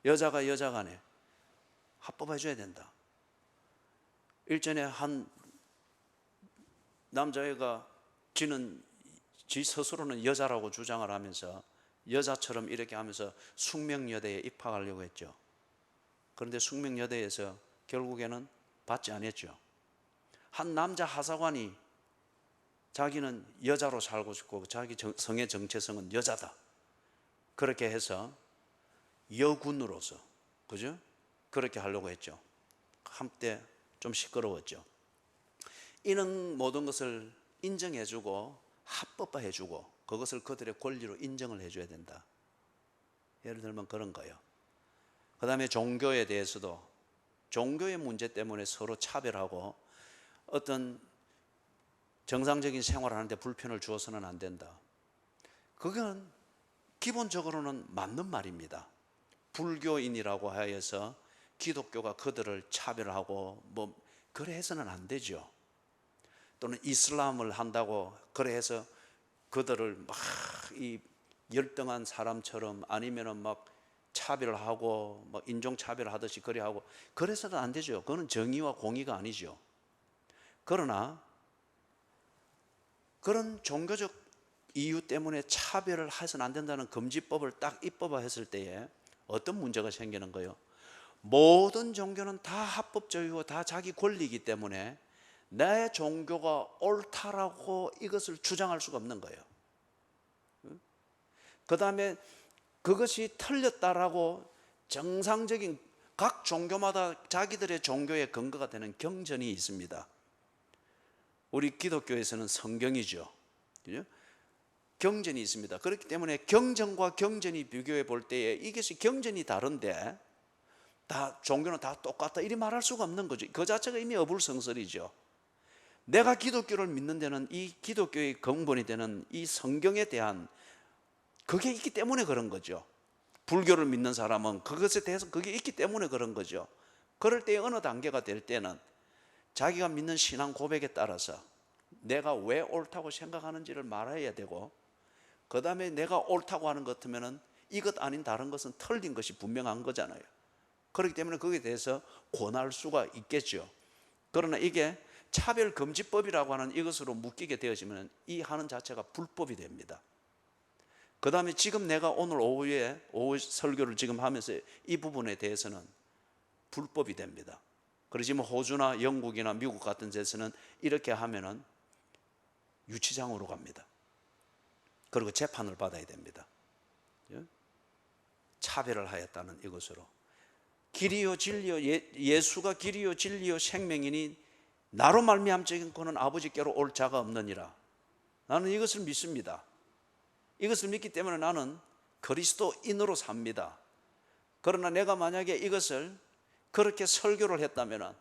여자가 여자 간에 합법화해 줘야 된다. 일전에 한 남자애가 지 스스로는 여자라고 주장을 하면서 여자처럼 이렇게 하면서 숙명여대에 입학하려고 했죠. 그런데 숙명여대에서 결국에는 받지 않았죠. 한 남자 하사관이 자기는 여자로 살고 싶고 자기 성의 정체성은 여자다. 그렇게 해서 여군으로서, 그죠? 그렇게 하려고 했죠. 한때 좀 시끄러웠죠. 이런 모든 것을 인정해주고 합법화해주고 그것을 그들의 권리로 인정을 해줘야 된다. 예를 들면 그런 거예요. 그 다음에 종교에 대해서도 종교의 문제 때문에 서로 차별하고 어떤 정상적인 생활을 하는데 불편을 주어서는 안 된다. 그건 기본적으로는 맞는 말입니다. 불교인이라고 하여서 기독교가 그들을 차별하고 뭐 그래 해서는 안 되죠. 또는 이슬람을 한다고 그래 해서 그들을 막 이 열등한 사람처럼 아니면은 막 차별하고 막 인종 차별하듯이 그래 하고 그래서는 안 되죠. 그거는 정의와 공의가 아니죠. 그러나 그런 종교적 이유 때문에 차별을 해서는 안 된다는 금지법을 딱 입법화했을 때에 어떤 문제가 생기는 거예요? 모든 종교는 다 합법적이고 다 자기 권리이기 때문에 내 종교가 옳다라고 이것을 주장할 수가 없는 거예요. 그 다음에 그것이 틀렸다라고 정상적인 각 종교마다 자기들의 종교의 근거가 되는 경전이 있습니다. 우리 기독교에서는 성경이죠. 경전이 있습니다. 그렇기 때문에 경전과 경전이 비교해 볼 때에 이것이 경전이 다른데 다 종교는 다 똑같다 이리 말할 수가 없는 거죠. 그 자체가 이미 어불성설이죠. 내가 기독교를 믿는 데는 이 기독교의 근본이 되는 이 성경에 대한 그게 있기 때문에 그런 거죠. 불교를 믿는 사람은 그것에 대해서 그게 있기 때문에 그런 거죠. 그럴 때 어느 단계가 될 때는 자기가 믿는 신앙 고백에 따라서 내가 왜 옳다고 생각하는지를 말해야 되고, 그 다음에 내가 옳다고 하는 것 같으면 이것 아닌 다른 것은 틀린 것이 분명한 거잖아요. 그렇기 때문에 거기에 대해서 권할 수가 있겠죠. 그러나 이게 차별금지법이라고 하는 이것으로 묶이게 되어지면 이 하는 자체가 불법이 됩니다. 그 다음에 지금 내가 오늘 오후 설교를 지금 하면서 이 부분에 대해서는 불법이 됩니다. 그러지 뭐 호주나 영국이나 미국 같은 데서는 이렇게 하면은 유치장으로 갑니다. 그리고 재판을 받아야 됩니다. 차별을 하였다는 이것으로. 길이요 진리요, 예수가 길이요 진리요 생명이니 나로 말미암적인 그는 아버지께로 올 자가 없느니라. 나는 이것을 믿습니다. 이것을 믿기 때문에 나는 그리스도인으로 삽니다. 그러나 내가 만약에 이것을 그렇게 설교를 했다면,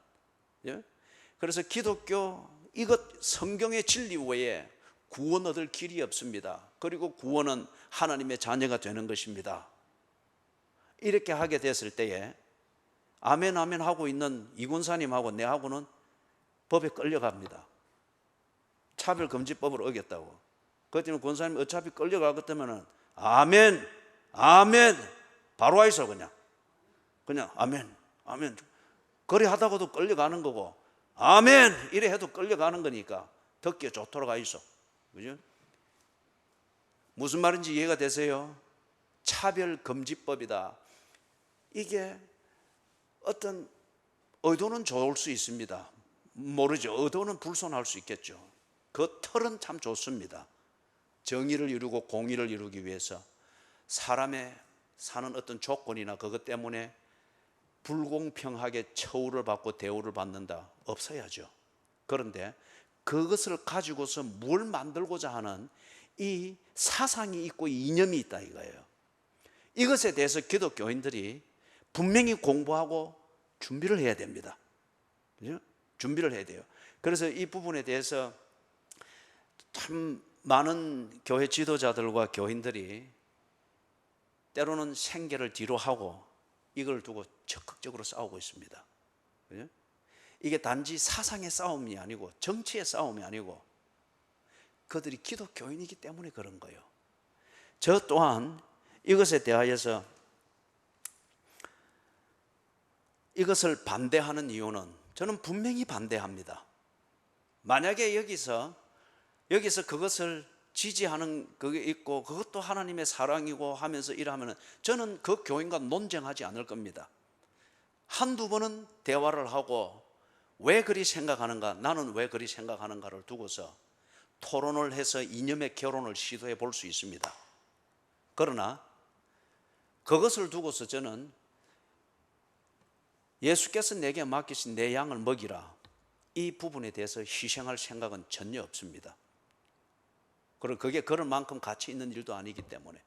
그래서 기독교 이것 성경의 진리 외에 구원 얻을 길이 없습니다. 그리고 구원은 하나님의 자녀가 되는 것입니다. 이렇게 하게 됐을 때에 아멘 아멘 하고 있는 이군사님하고 내하고는 법에 끌려갑니다. 차별금지법을 어겼다고. 그렇지만 권사님 어차피 끌려갈 것 같으면 아멘 아멘 바로 와 있어. 그냥 아멘 아멘 그래 하다가도 끌려가는 거고, 아멘 이래 해도 끌려가는 거니까 듣기에 좋도록 가 있어. 그죠? 무슨 말인지 이해가 되세요? 차별금지법이다. 이게 어떤 의도는 좋을 수 있습니다. 모르죠. 의도는 불손할 수 있겠죠. 그 틀은 참 좋습니다. 정의를 이루고 공의를 이루기 위해서 사람의 사는 어떤 조건이나 그것 때문에 불공평하게 처우를 받고 대우를 받는다, 없어야죠. 그런데 그것을 가지고서 뭘 만들고자 하는 이 사상이 있고 이념이 있다 이거예요. 이것에 대해서 기독교인들이 분명히 공부하고 준비를 해야 됩니다. 그죠? 준비를 해야 돼요. 그래서 이 부분에 대해서 참 많은 교회 지도자들과 교인들이 때로는 생계를 뒤로 하고 이걸 두고 적극적으로 싸우고 있습니다. 그죠? 이게 단지 사상의 싸움이 아니고 정치의 싸움이 아니고 그들이 기독교인이기 때문에 그런 거예요. 저 또한 이것에 대하여서 이것을 반대하는 이유는 저는 분명히 반대합니다. 만약에 여기서 그것을 지지하는 그게 있고 그것도 하나님의 사랑이고 하면서 이러면 저는 그 교인과 논쟁하지 않을 겁니다. 한두 번은 대화를 하고 왜 그리 생각하는가, 나는 왜 그리 생각하는가를 두고서 토론을 해서 이념의 결혼을 시도해 볼 수 있습니다. 그러나 그것을 두고서 저는 예수께서 내게 맡기신 내 양을 먹이라, 이 부분에 대해서 희생할 생각은 전혀 없습니다. 그리고 그게 그럴 만큼 가치 있는 일도 아니기 때문에.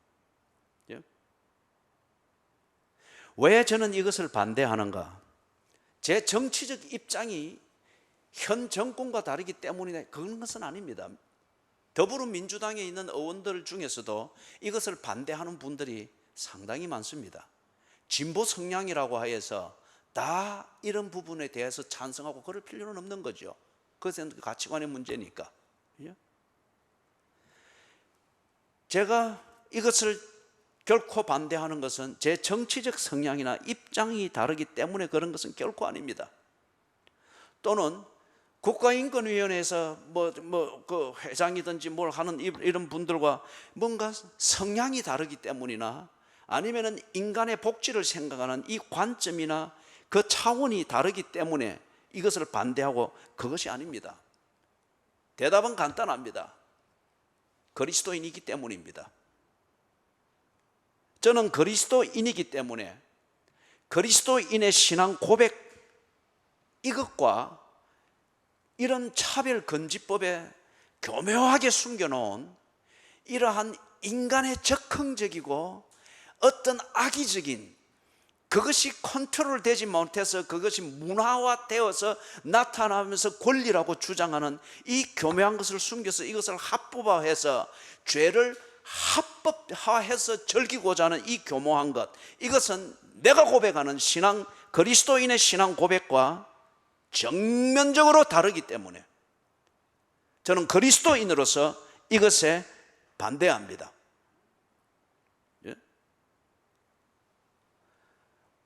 왜 저는 이것을 반대하는가? 제 정치적 입장이 현 정권과 다르기 때문에 그런 것은 아닙니다. 더불어민주당에 있는 의원들 중에서도 이것을 반대하는 분들이 상당히 많습니다. 진보 성향이라고 하여서 다 이런 부분에 대해서 찬성하고 그럴 필요는 없는 거죠. 그것은 가치관의 문제니까. 제가 이것을 결코 반대하는 것은 제 정치적 성향이나 입장이 다르기 때문에 그런 것은 결코 아닙니다. 또는 국가인권위원회에서 그 회장이든지 뭘 하는 이런 분들과 뭔가 성향이 다르기 때문이나 아니면은 인간의 복지를 생각하는 이 관점이나 그 차원이 다르기 때문에 이것을 반대하고 그것이 아닙니다. 대답은 간단합니다. 그리스도인이기 때문입니다. 저는 그리스도인이기 때문에 그리스도인의 신앙 고백 이것과 이런 차별금지법에 교묘하게 숨겨놓은 이러한 인간의 적흥적이고 어떤 악의적인 그것이 컨트롤 되지 못해서 그것이 문화화되어서 나타나면서 권리라고 주장하는 이 교묘한 것을 숨겨서 이것을 합법화해서 죄를 합법화해서 즐기고자 하는 이 교묘한 것, 이것은 내가 고백하는 신앙, 그리스도인의 신앙 고백과 정면적으로 다르기 때문에 저는 그리스도인으로서 이것에 반대합니다. 예?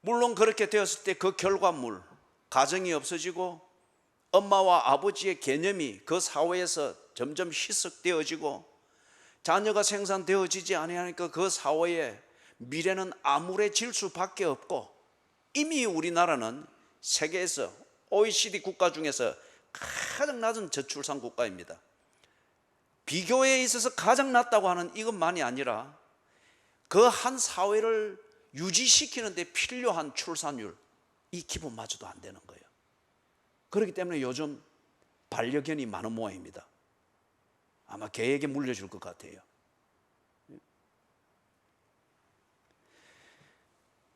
물론 그렇게 되었을 때 그 결과물, 가정이 없어지고 엄마와 아버지의 개념이 그 사회에서 점점 희석되어지고 자녀가 생산되어지지 아니하니까 그 사회의 미래는 암울해질 수밖에 없고, 이미 우리나라는 세계에서 OECD 국가 중에서 가장 낮은 저출산 국가입니다. 비교에 있어서 가장 낮다고 하는 이것만이 아니라 그 한 사회를 유지시키는 데 필요한 출산율, 이 기본마저도 안 되는 거예요. 그렇기 때문에 요즘 반려견이 많은 모양입니다. 아마 개에게 물려줄 것 같아요.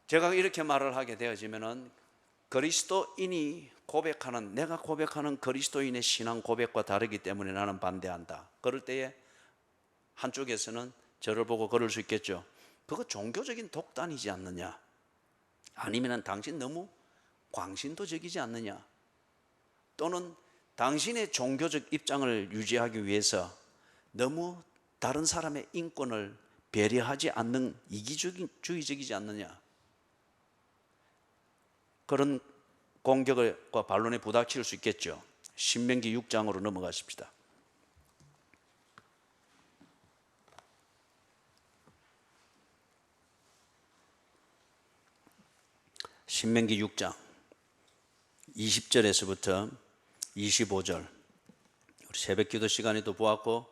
제가 이렇게 말을 하게 되어지면은 그리스도인이 고백하는, 내가 고백하는 그리스도인의 신앙 고백과 다르기 때문에 나는 반대한다. 그럴 때에 한쪽에서는 저를 보고 그럴 수 있겠죠. 그거 종교적인 독단이지 않느냐? 아니면 당신 너무 광신도적이지 않느냐? 또는 당신의 종교적 입장을 유지하기 위해서 너무 다른 사람의 인권을 배려하지 않는 이기주의적이지 않느냐? 그런 공격과 반론에 부닥칠 수 있겠죠. 신명기 6장으로 넘어가십시다. 신명기 6장 20절에서부터 25절, 우리 새벽 기도 시간에도 보았고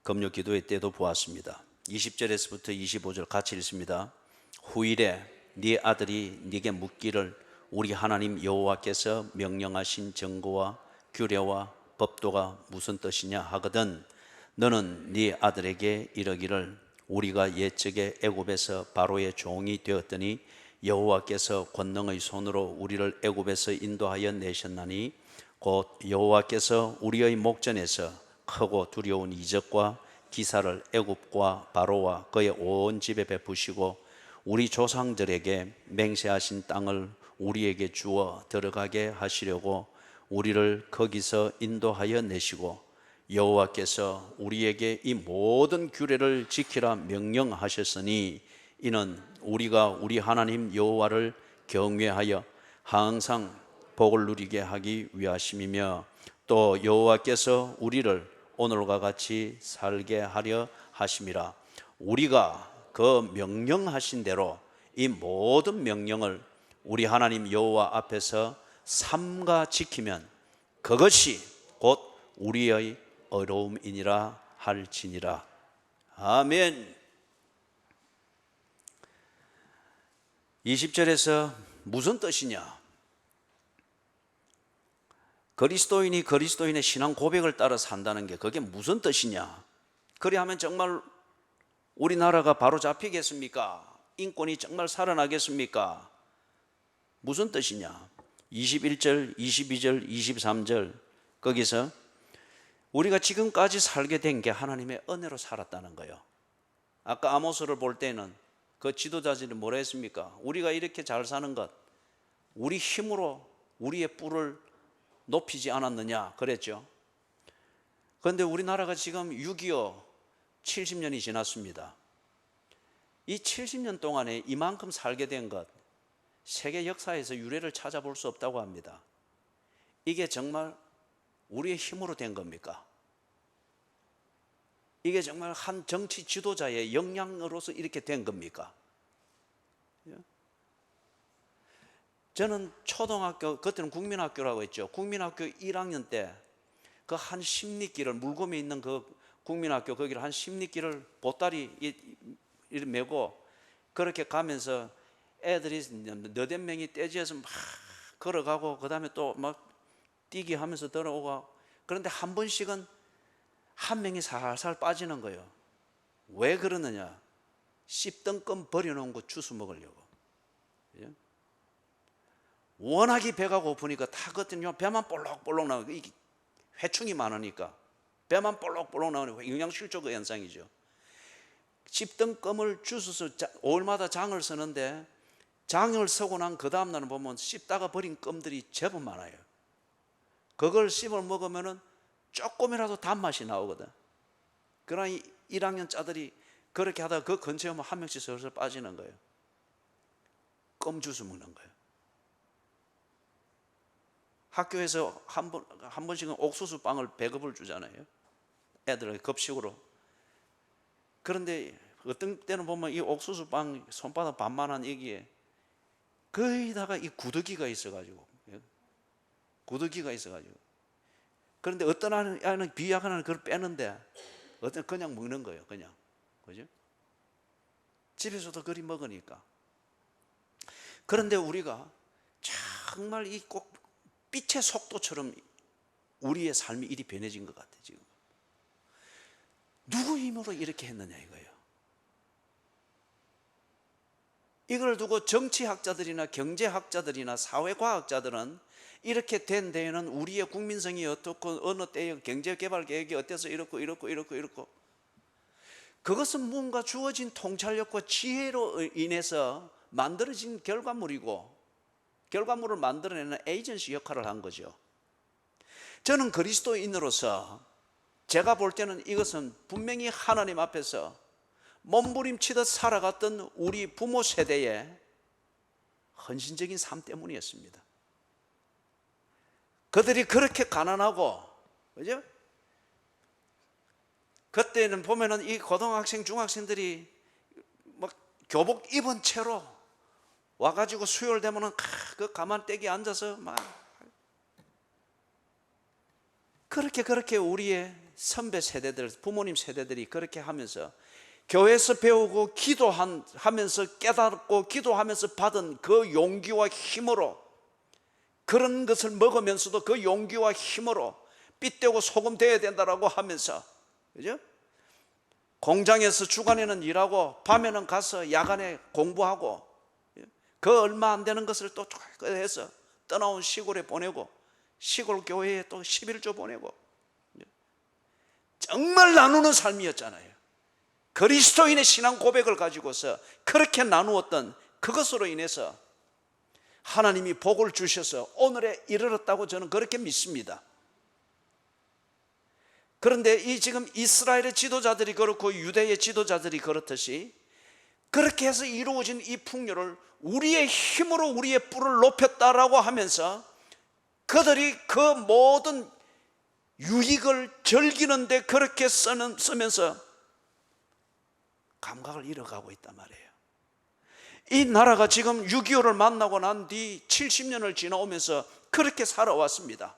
금요 기도회 때도 보았습니다. 20절에서부터 25절 같이 읽습니다. 후일에 네 아들이 네게 묻기를 우리 하나님 여호와께서 명령하신 정거와 규례와 법도가 무슨 뜻이냐 하거든 너는 네 아들에게 이르기를 우리가 옛적에 애굽에서 바로의 종이 되었더니 여호와께서 권능의 손으로 우리를 애굽에서 인도하여 내셨나니 곧 여호와께서 우리의 목전에서 크고 두려운 이적과 기사를 애굽과 바로와 그의 온 집에 베푸시고 우리 조상들에게 맹세하신 땅을 우리에게 주어 들어가게 하시려고 우리를 거기서 인도하여 내시고 여호와께서 우리에게 이 모든 규례를 지키라 명령하셨으니 이는 우리가 우리 하나님 여호와를 경외하여 항상 복을 누리게 하기 위하심이며 또 여호와께서 우리를 오늘과 같이 살게 하려 하심이라. 우리가 그 명령하신 대로 이 모든 명령을 우리 하나님 여호와 앞에서 삼가 지키면 그것이 곧 우리의 어려움이니라 할지니라. 아멘. 20절에서 무슨 뜻이냐? 그리스도인이 그리스도인의 신앙 고백을 따라 산다는 게 그게 무슨 뜻이냐? 그리하면 정말 우리나라가 바로 잡히겠습니까? 인권이 정말 살아나겠습니까? 무슨 뜻이냐? 21절, 22절, 23절 거기서 우리가 지금까지 살게 된 게 하나님의 은혜로 살았다는 거예요. 아까 아모스를 볼 때는 그 지도자들이 뭐라 했습니까? 우리가 이렇게 잘 사는 것 우리 힘으로 우리의 뿔을 높이지 않았느냐 그랬죠. 그런데 우리나라가 지금 6.25 70년이 지났습니다. 이 70년 동안에 이만큼 살게 된 것 세계 역사에서 유례를 찾아볼 수 없다고 합니다. 이게 정말 우리의 힘으로 된 겁니까? 이게 정말 한 정치 지도자의 역량으로서 이렇게 된 겁니까? 저는 초등학교, 그때는 국민학교라고 했죠. 국민학교 1학년 때 그 한 십리길을, 물곰이 있는 그 국민학교 거기를 한 십리길을 보따리 메고 그렇게 가면서 애들이 너댓 명이 떼지어서 막 걸어가고 그 다음에 또 막 뛰기 하면서 들어오고, 그런데 한 번씩은 한 명이 살살 빠지는 거예요. 왜 그러느냐? 씹던 껌 버려놓은 거 주워 먹으려고. 워낙에 배가 고프니까 타거든요. 배만 볼록볼록 나오고, 이게 회충이 많으니까 배만 볼록볼록 나오는 영양실조 그 현상이죠. 씹던 껌을 주워서 5일마다 장을 서는데, 장을 서고 난 그 다음날은 보면 씹다가 버린 껌들이 제법 많아요. 그걸 씹어 먹으면 조금이라도 단맛이 나오거든. 그러나 1학년 짜들이 그렇게 하다가 그 근처에 오면 한 명씩 슬슬 빠지는 거예요. 껌 주스 먹는 거예요. 학교에서 한 번씩은 옥수수 빵을 배급을 주잖아요, 애들에게 급식으로. 그런데 어떤 때는 보면 이 옥수수 빵 손바닥 반만한 여기에 거의다가 이 구더기가 있어가지고, 그런데 어떤 아이는 비약한 아이는 그걸 빼는데, 어떤 그냥 먹는 거예요. 그냥, 그죠? 집에서도 그리 먹으니까. 그런데 우리가 정말 이 꼭 빛의 속도처럼 우리의 삶이 이리 변해진 것 같아. 지금 누구 힘으로 이렇게 했느냐 이거예요. 이걸 두고 정치학자들이나 경제학자들이나 사회과학자들은 이렇게 된 데에는 우리의 국민성이 어떻고, 어느 때의 경제개발계획이 어때서 이렇고 그것은 뭔가 주어진 통찰력과 지혜로 인해서 만들어진 결과물이고, 결과물을 만들어내는 에이전시 역할을 한 거죠. 저는 그리스도인으로서 제가 볼 때는 이것은 분명히 하나님 앞에서 몸부림치듯 살아갔던 우리 부모 세대의 헌신적인 삶 때문이었습니다. 그들이 그렇게 가난하고, 그죠? 그때는 보면은 이 고등학생, 중학생들이 막 교복 입은 채로 와가지고 수요일 되면은 그 가만떼기 앉아서 막 그렇게 우리의 선배 세대들, 부모님 세대들이 그렇게 하면서 교회에서 배우고 기도하면서 깨닫고 기도하면서 받은 그 용기와 힘으로, 그런 것을 먹으면서도 그 용기와 힘으로 빗대고 소금 돼야 된다라고 하면서, 그죠? 공장에서 주간에는 일하고 밤에는 가서 야간에 공부하고, 그 얼마 안 되는 것을 또 해서 떠나온 시골에 보내고, 시골 교회에 또 11조 보내고, 정말 나누는 삶이었잖아요. 그리스도인의 신앙 고백을 가지고서 그렇게 나누었던 그것으로 인해서 하나님이 복을 주셔서 오늘에 이르렀다고 저는 그렇게 믿습니다. 그런데 이 지금 이스라엘의 지도자들이 그렇고 유대의 지도자들이 그렇듯이 그렇게 해서 이루어진 이 풍요를 우리의 힘으로 우리의 뿔을 높였다라고 하면서 그들이 그 모든 유익을 즐기는데 그렇게 쓰면서 감각을 잃어가고 있단 말이에요. 이 나라가 지금 6.25를 만나고 난 뒤 70년을 지나오면서 그렇게 살아왔습니다.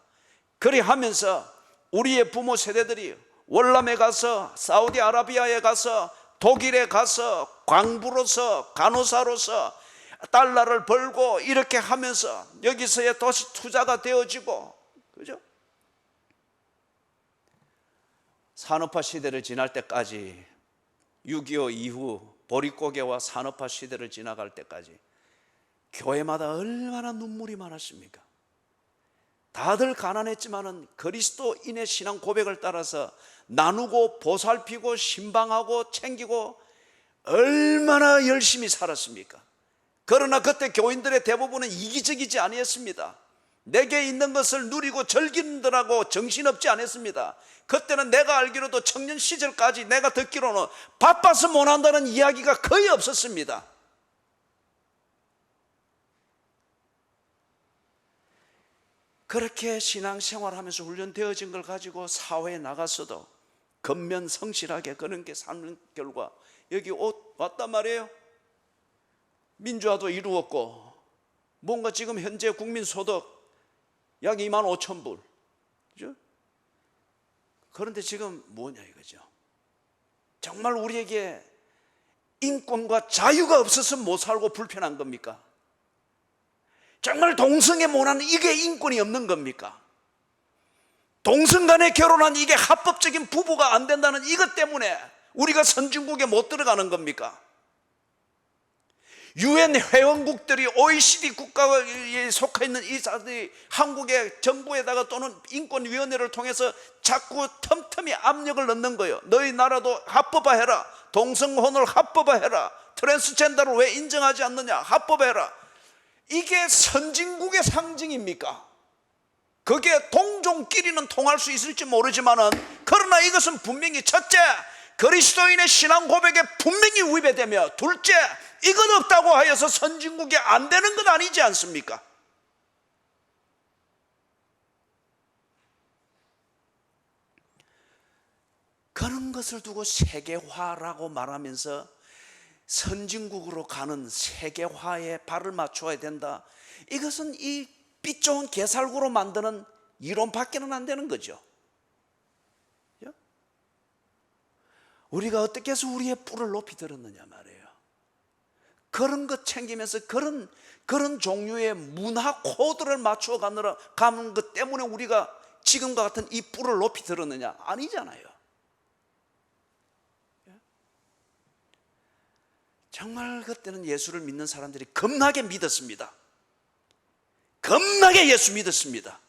그리 하면서 우리의 부모 세대들이 월남에 가서, 사우디아라비아에 가서, 독일에 가서 광부로서, 간호사로서 달러를 벌고 이렇게 하면서 여기서의 도시 투자가 되어지고, 그죠? 산업화 시대를 지날 때까지, 6.25 이후 보릿고개와 산업화 시대를 지나갈 때까지 교회마다 얼마나 눈물이 많았습니까? 다들 가난했지만은 그리스도인의 신앙 고백을 따라서 나누고 보살피고 신방하고 챙기고 얼마나 열심히 살았습니까? 그러나 그때 교인들의 대부분은 이기적이지 아니었습니다. 내게 있는 것을 누리고 즐기느라고 정신없지 않았습니다. 그때는 내가 알기로도 청년 시절까지 내가 듣기로는 바빠서 못한다는 이야기가 거의 없었습니다. 그렇게 신앙생활하면서 훈련되어진 걸 가지고 사회에 나가서도 겉면 성실하게 그런 게 사는 결과 여기 왔단 말이에요. 민주화도 이루었고, 뭔가 지금 현재 국민소득 약 25,000불, 그죠? 그런데 지금 뭐냐 이거죠. 정말 우리에게 인권과 자유가 없어서 못 살고 불편한 겁니까? 정말 동성애 못하는 이게 인권이 없는 겁니까? 동성간에 결혼한 이게 합법적인 부부가 안 된다는 이것 때문에 우리가 선진국에 못 들어가는 겁니까? UN 회원국들이 OECD 국가에 속해 있는 이 사람들이 한국의 정부에다가 또는 인권위원회를 통해서 자꾸 틈틈이 압력을 넣는 거예요. 너희 나라도 합법화해라. 동성혼을 합법화해라. 트랜스젠더를 왜 인정하지 않느냐? 합법화해라. 이게 선진국의 상징입니까? 그게 동종끼리는 통할 수 있을지 모르지만은, 그러나 이것은 분명히 첫째, 그리스도인의 신앙 고백에 분명히 위배되며, 둘째, 이것 없다고 하여서 선진국이 안 되는 건 아니지 않습니까? 그런 것을 두고 세계화라고 말하면서 선진국으로 가는 세계화에 발을 맞춰야 된다. 이것은 이 빛 좋은 개살구로 만드는 이론밖에는 안 되는 거죠. 우리가 어떻게 해서 우리의 뿔을 높이 들었느냐 말이에요. 그런 것 챙기면서 그런 종류의 문화 코드를 맞춰 가는 것 때문에 우리가 지금과 같은 이 뿔을 높이 들었느냐? 아니잖아요. 정말 그때는 예수를 믿는 사람들이 겁나게 믿었습니다. 겁나게 예수 믿었습니다.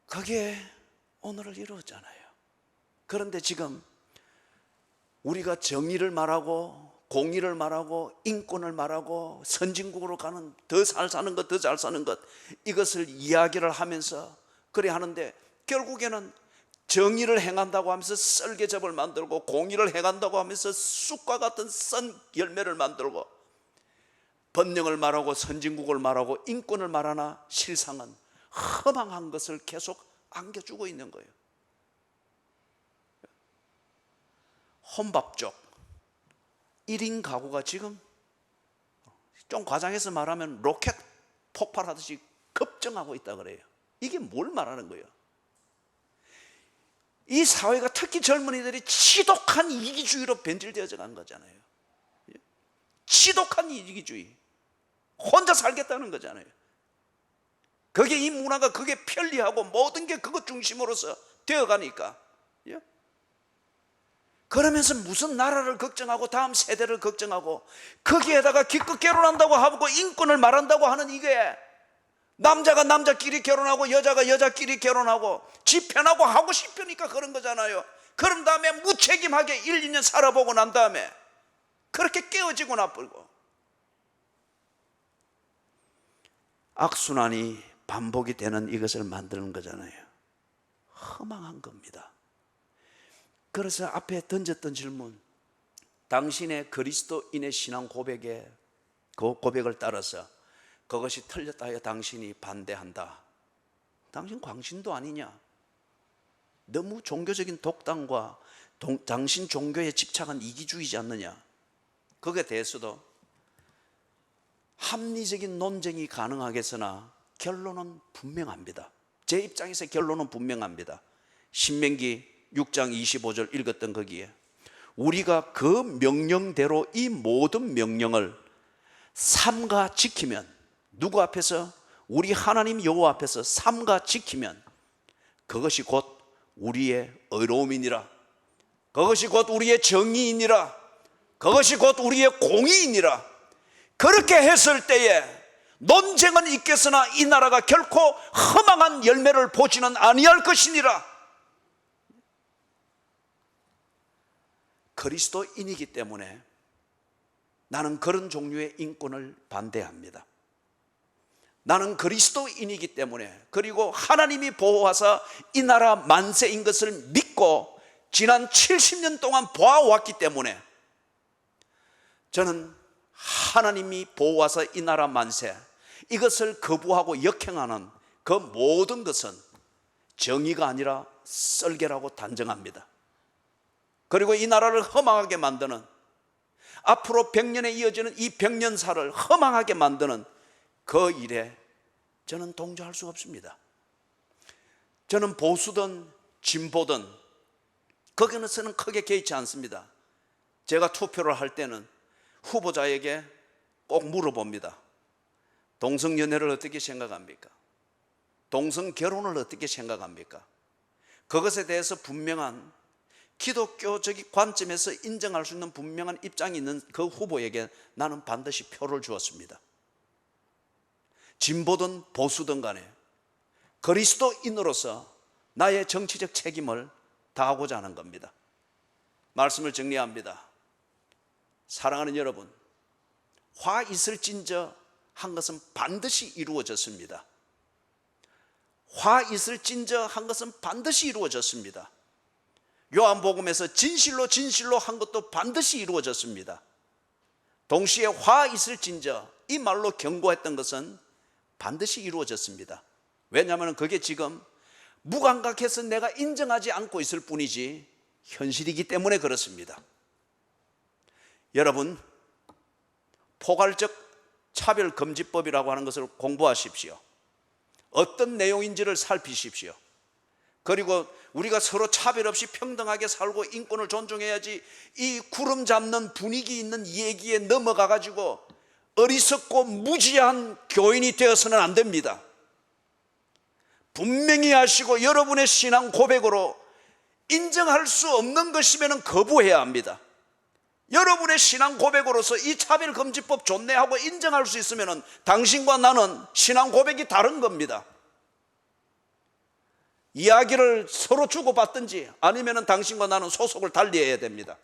그게 오늘을 이루었잖아요. 그런데 지금 우리가 정의를 말하고 공의를 말하고 인권을 말하고 선진국으로 가는 더 잘 사는 것, 더 잘 사는 것, 이것을 이야기를 하면서 그래 하는데, 결국에는 정의를 행한다고 하면서 썰개접을 만들고, 공의를 행한다고 하면서 쑥과 같은 썬 열매를 만들고, 번영을 말하고 선진국을 말하고 인권을 말하나 실상은 허망한 것을 계속 안겨주고 있는 거예요. 혼밥족 1인 가구가 지금 좀 과장해서 말하면 로켓 폭발하듯이 급증하고 있다 그래요. 이게 뭘 말하는 거예요? 이 사회가 특히 젊은이들이 지독한 이기주의로 변질되어져 간 거잖아요. 지독한 이기주의. 혼자 살겠다는 거잖아요. 그게 이 문화가 그게 편리하고 모든 게 그것 중심으로서 되어가니까. 그러면서 무슨 나라를 걱정하고 다음 세대를 걱정하고, 거기에다가 기껏 결혼한다고 하고 인권을 말한다고 하는 이게, 남자가 남자끼리 결혼하고 여자가 여자끼리 결혼하고 지 편하고 하고 싶으니까 그런 거잖아요. 그런 다음에 무책임하게 1, 2년 살아보고 난 다음에 그렇게 깨어지고 나불고, 악순환이 반복이 되는 이것을 만드는 거잖아요. 허망한 겁니다. 그래서 앞에 던졌던 질문, 당신의 그리스도인의 신앙 고백에, 그 고백을 따라서 그것이 틀렸다 하여 당신이 반대한다. 당신 광신도 아니냐? 너무 종교적인 독단과 당신 종교에 집착한 이기주의지 않느냐? 거기에 대해서도 합리적인 논쟁이 가능하겠으나 결론은 분명합니다. 제 입장에서 결론은 분명합니다. 신명기 6장 25절 읽었던 거기에, 우리가 그 명령대로 이 모든 명령을 삼가 지키면, 누구 앞에서? 우리 하나님 여호와 앞에서 삼가 지키면 그것이 곧 우리의 의로움이니라. 그것이 곧 우리의 정의이니라. 그것이 곧 우리의 공의이니라. 그렇게 했을 때에 논쟁은 있겠으나 이 나라가 결코 허망한 열매를 보지는 아니할 것이니라. 그리스도인이기 때문에 나는 그런 종류의 인권을 반대합니다. 나는 그리스도인이기 때문에, 그리고 하나님이 보호하사 이 나라 만세인 것을 믿고 지난 70년 동안 보아왔기 때문에, 저는 하나님이 보호하사 이 나라 만세, 이것을 거부하고 역행하는 그 모든 것은 정의가 아니라 썰개라고 단정합니다. 그리고 이 나라를 허망하게 만드는, 앞으로 100년에 이어지는 이 100년사를 허망하게 만드는 그 일에 저는 동조할 수 없습니다. 저는 보수든 진보든 거기서는 크게 개의치 않습니다. 제가 투표를 할 때는 후보자에게 꼭 물어봅니다. 동성연애를 어떻게 생각합니까? 동성결혼을 어떻게 생각합니까? 그것에 대해서 분명한 기독교적 관점에서 인정할 수 있는 분명한 입장이 있는 그 후보에게 나는 반드시 표를 주었습니다. 진보든 보수든 간에 그리스도인으로서 나의 정치적 책임을 다하고자 하는 겁니다. 말씀을 정리합니다. 사랑하는 여러분, 화 있을진저 한 것은 반드시 이루어졌습니다. 화 있을진저 한 것은 반드시 이루어졌습니다. 요한복음에서 진실로 진실로 한 것도 반드시 이루어졌습니다. 동시에 화 있을진저 이 말로 경고했던 것은 반드시 이루어졌습니다. 왜냐하면 그게 지금 무감각해서 내가 인정하지 않고 있을 뿐이지 현실이기 때문에 그렇습니다. 여러분, 포괄적 차별금지법이라고 하는 것을 공부하십시오. 어떤 내용인지를 살피십시오. 그리고 우리가 서로 차별 없이 평등하게 살고 인권을 존중해야지, 이 구름 잡는 분위기 있는 얘기에 넘어가 가지고 어리석고 무지한 교인이 되어서는 안 됩니다. 분명히 하시고 여러분의 신앙 고백으로 인정할 수 없는 것이면 거부해야 합니다. 여러분의 신앙 고백으로서 이 차별금지법 좋네 하고 인정할 수 있으면 당신과 나는 신앙 고백이 다른 겁니다. 이야기를 서로 주고받든지 아니면 당신과 나는 소속을 달리해야 됩니다.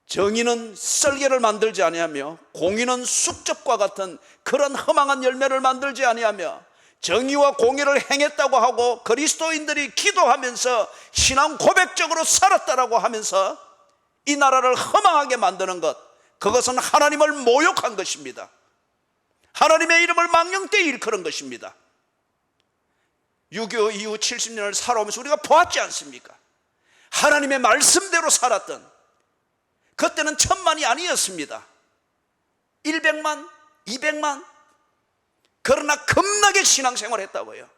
정의는 썰개를 만들지 아니하며 공의는 숙접과 같은 그런 허망한 열매를 만들지 아니하며, 정의와 공의를 행했다고 하고 그리스도인들이 기도하면서 신앙 고백적으로 살았다라고 하면서 이 나라를 허망하게 만드는 것, 그것은 하나님을 모욕한 것입니다. 하나님의 이름을 망령되이 일컬은 것입니다. 6.25 이후 70년을 살아오면서 우리가 보았지 않습니까? 하나님의 말씀대로 살았던, 그때는 1000만이 아니었습니다. 100만, 200만. 그러나 겁나게 신앙생활을 했다고요.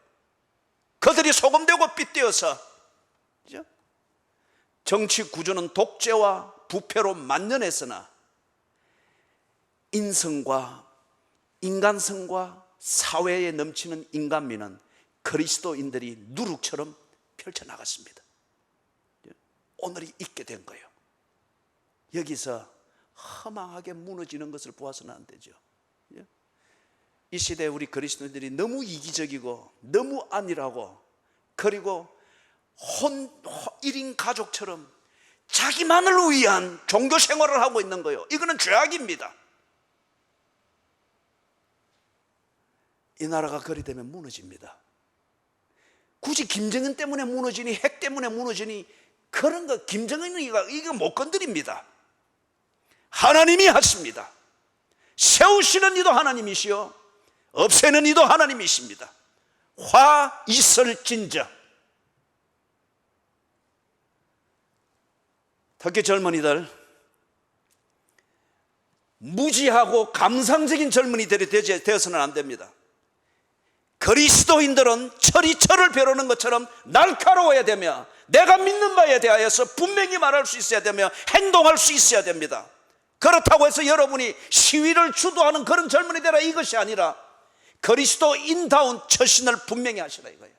그들이 소금되고 빗대어서 정치 구조는 독재와 부패로 만연했으나 인성과 인간성과 사회에 넘치는 인간미는 그리스도인들이 누룩처럼 펼쳐나갔습니다. 오늘이 있게 된 거예요. 여기서 허망하게 무너지는 것을 보아서는 안 되죠. 이 시대에 우리 그리스도인들이 너무 이기적이고 너무 안일하고, 그리고 1인 가족처럼 자기만을 위한 종교 생활을 하고 있는 거예요. 이거는 죄악입니다. 이 나라가 그리 되면 무너집니다. 굳이 김정은 때문에 무너지니 핵 때문에 무너지니 그런 거 김정은이가 이거 못 건드립니다. 하나님이 하십니다. 세우시는 이도 하나님이시요 없애는 이도 하나님이십니다. 화 있을진저. 특히 젊은이들, 무지하고 감상적인 젊은이들이 되어서는 안 됩니다. 그리스도인들은 철이 철을 벼르는 것처럼 날카로워야 되며, 내가 믿는 바에 대하여서 분명히 말할 수 있어야 되며 행동할 수 있어야 됩니다. 그렇다고 해서 여러분이 시위를 주도하는 그런 젊은이 되라 이것이 아니라 그리스도인다운 처신을 분명히 하시라 이거예요.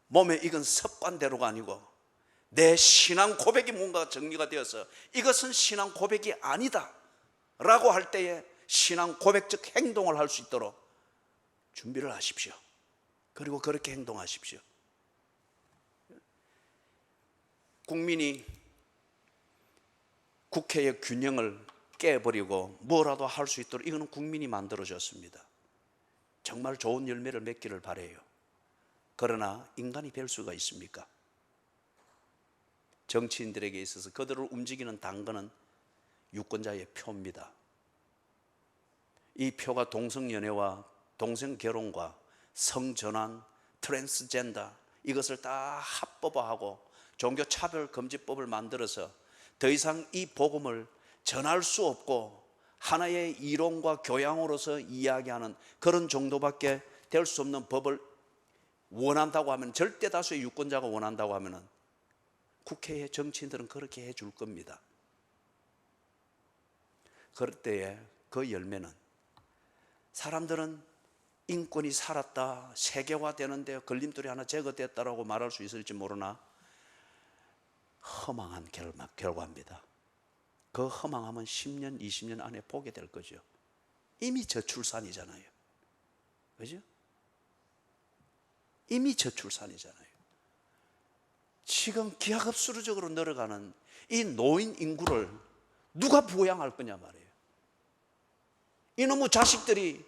몸에 익은 습관대로가 아니고 내 신앙 고백이 뭔가 정리가 되어서 이것은 신앙 고백이 아니다 라고 할 때에 신앙 고백적 행동을 할 수 있도록 준비를 하십시오. 그리고 그렇게 행동하십시오. 국민이 국회의 균형을 깨버리고 뭐라도 할 수 있도록 이거는 국민이 만들어줬습니다. 정말 좋은 열매를 맺기를 바라요. 그러나 인간이 별 수가 있습니까? 정치인들에게 있어서 그들을 움직이는 당근은 유권자의 표입니다. 이 표가 동성연애와 동성결혼과 성전환, 트랜스젠더 이것을 다 합법화하고 종교차별금지법을 만들어서 더 이상 이 복음을 전할 수 없고 하나의 이론과 교양으로서 이야기하는 그런 정도밖에 될 수 없는 법을 원한다고 하면, 절대 다수의 유권자가 원한다고 하면 국회의 정치인들은 그렇게 해줄 겁니다. 그럴 때에 그 열매는, 사람들은 인권이 살았다, 세계화되는데 걸림돌이 하나 제거됐다라고 말할 수 있을지 모르나 허망한 결과입니다. 그 허망함은 10년, 20년 안에 보게 될 거죠. 이미 저출산이잖아요. 그죠? 이미 저출산이잖아요. 지금 기하급수적으로 늘어가는 이 노인 인구를 누가 부양할 거냐 말이에요. 이놈의 자식들이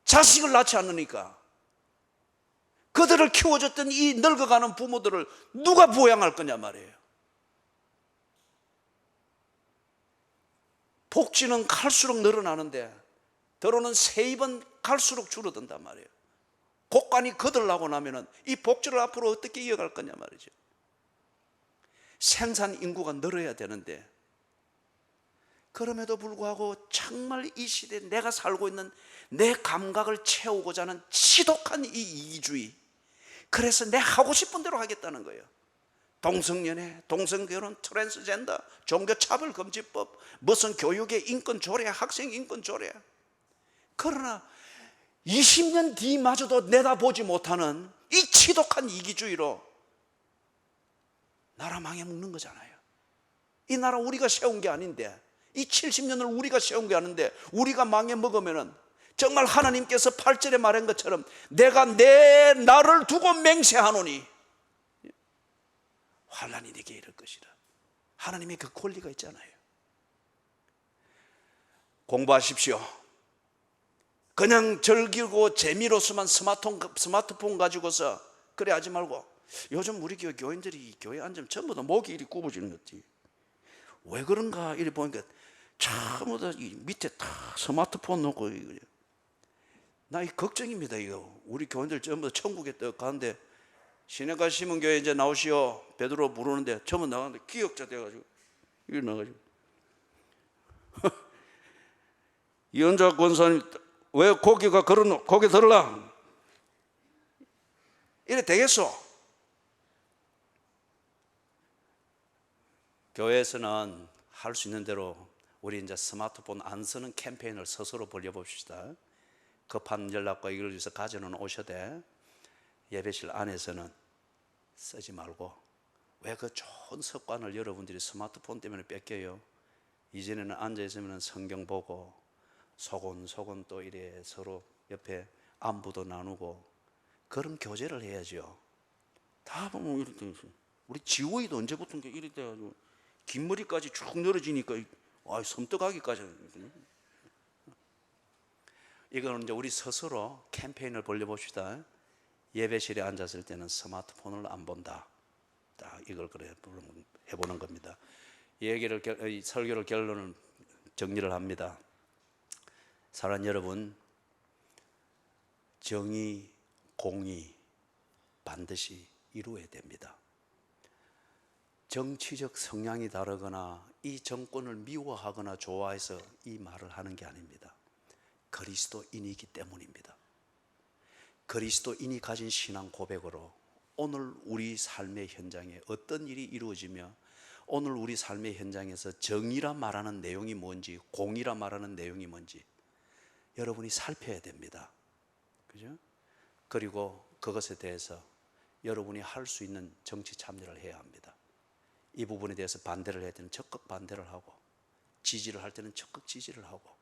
자식을 낳지 않으니까 그들을 키워줬던 이 늙어가는 부모들을 누가 부양할 거냐 말이에요. 복지는 갈수록 늘어나는데 들어오는 세입은 갈수록 줄어든단 말이에요. 곡간이 거들나고 나면은 이 복지를 앞으로 어떻게 이어갈 거냐 말이죠. 생산 인구가 늘어야 되는데 그럼에도 불구하고 정말 이 시대에 내가 살고 있는 내 감각을 채우고자 하는 지독한 이 이기주의, 그래서 내 하고 싶은 대로 하겠다는 거예요. 동성연애, 동성결혼, 트랜스젠더, 종교차별금지법, 무슨 교육의 인권 조례, 학생 인권 조례. 그러나 20년 뒤마저도 내다보지 못하는 이 지독한 이기주의로 나라 망해먹는 거잖아요. 이 나라 우리가 세운 게 아닌데, 이 70년을 우리가 세운 게 아닌데 우리가 망해먹으면은 정말 하나님께서 8절에 말한 것처럼 내가 내 나를 두고 맹세하노니 환난이 네게 이를 것이라. 하나님의 그 권리가 있잖아요. 공부하십시오. 그냥 즐기고 재미로서만 스마트폰 가지고서 그래 하지 말고, 요즘 우리 교인들이 교회 앉으면 전부 다 목이 이리 굽어지는 거지. 왜 그런가 이리 보니까 전부 다 밑에 다 스마트폰 놓고, 나 이 걱정입니다. 이거 우리 교인들 전부 다 천국에 떡 가는데 시내가 시문교회 이제 나오시오 베드로 부르는데 전부 나가는데 기역자 돼가지고 이리 나가지고 이현자 권사님 왜 고기가 그런 고기 들으라 이래 되겠어? 교회에서는 할 수 있는 대로 우리 이제 스마트폰 안 쓰는 캠페인을 스스로 벌려봅시다. 급한 연락과 이걸 위해서 가져는 오셔대 예배실 안에서는 쓰지 말고. 왜 그 좋은 습관을 여러분들이 스마트폰 때문에 뺏겨요? 이전에는 앉아있으면 성경 보고 소곤소곤 또 이래 서로 옆에 안부도 나누고 그런 교제를 해야죠. 다 보면 이럴 때 우리 지호이도 언제부턴가 이럴 때 가지고 긴 머리까지 쭉 늘어지니까 섬뜩하기까지. 이거는 이제 우리 스스로 캠페인을 벌려봅시다. 예배실에 앉았을 때는 스마트폰을 안 본다. 딱 이걸 그래 해보는 겁니다. 이 설교를 결론을 정리를 합니다. 사랑하는 여러분, 정의, 공의 반드시 이루어야 됩니다. 정치적 성향이 다르거나 이 정권을 미워하거나 좋아해서 이 말을 하는 게 아닙니다. 그리스도인이기 때문입니다. 그리스도인이 가진 신앙 고백으로 오늘 우리 삶의 현장에 어떤 일이 이루어지며 오늘 우리 삶의 현장에서 정의라 말하는 내용이 뭔지, 공의라 말하는 내용이 뭔지 여러분이 살펴야 됩니다. 그죠? 그리고 그것에 대해서 여러분이 할 수 있는 정치 참여를 해야 합니다. 이 부분에 대해서 반대를 해야 되는 적극 반대를 하고, 지지를 할 때는 적극 지지를 하고,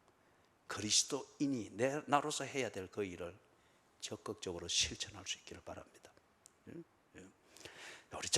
그리스도인이 나로서 해야 될 그 일을 적극적으로 실천할 수 있기를 바랍니다. 우리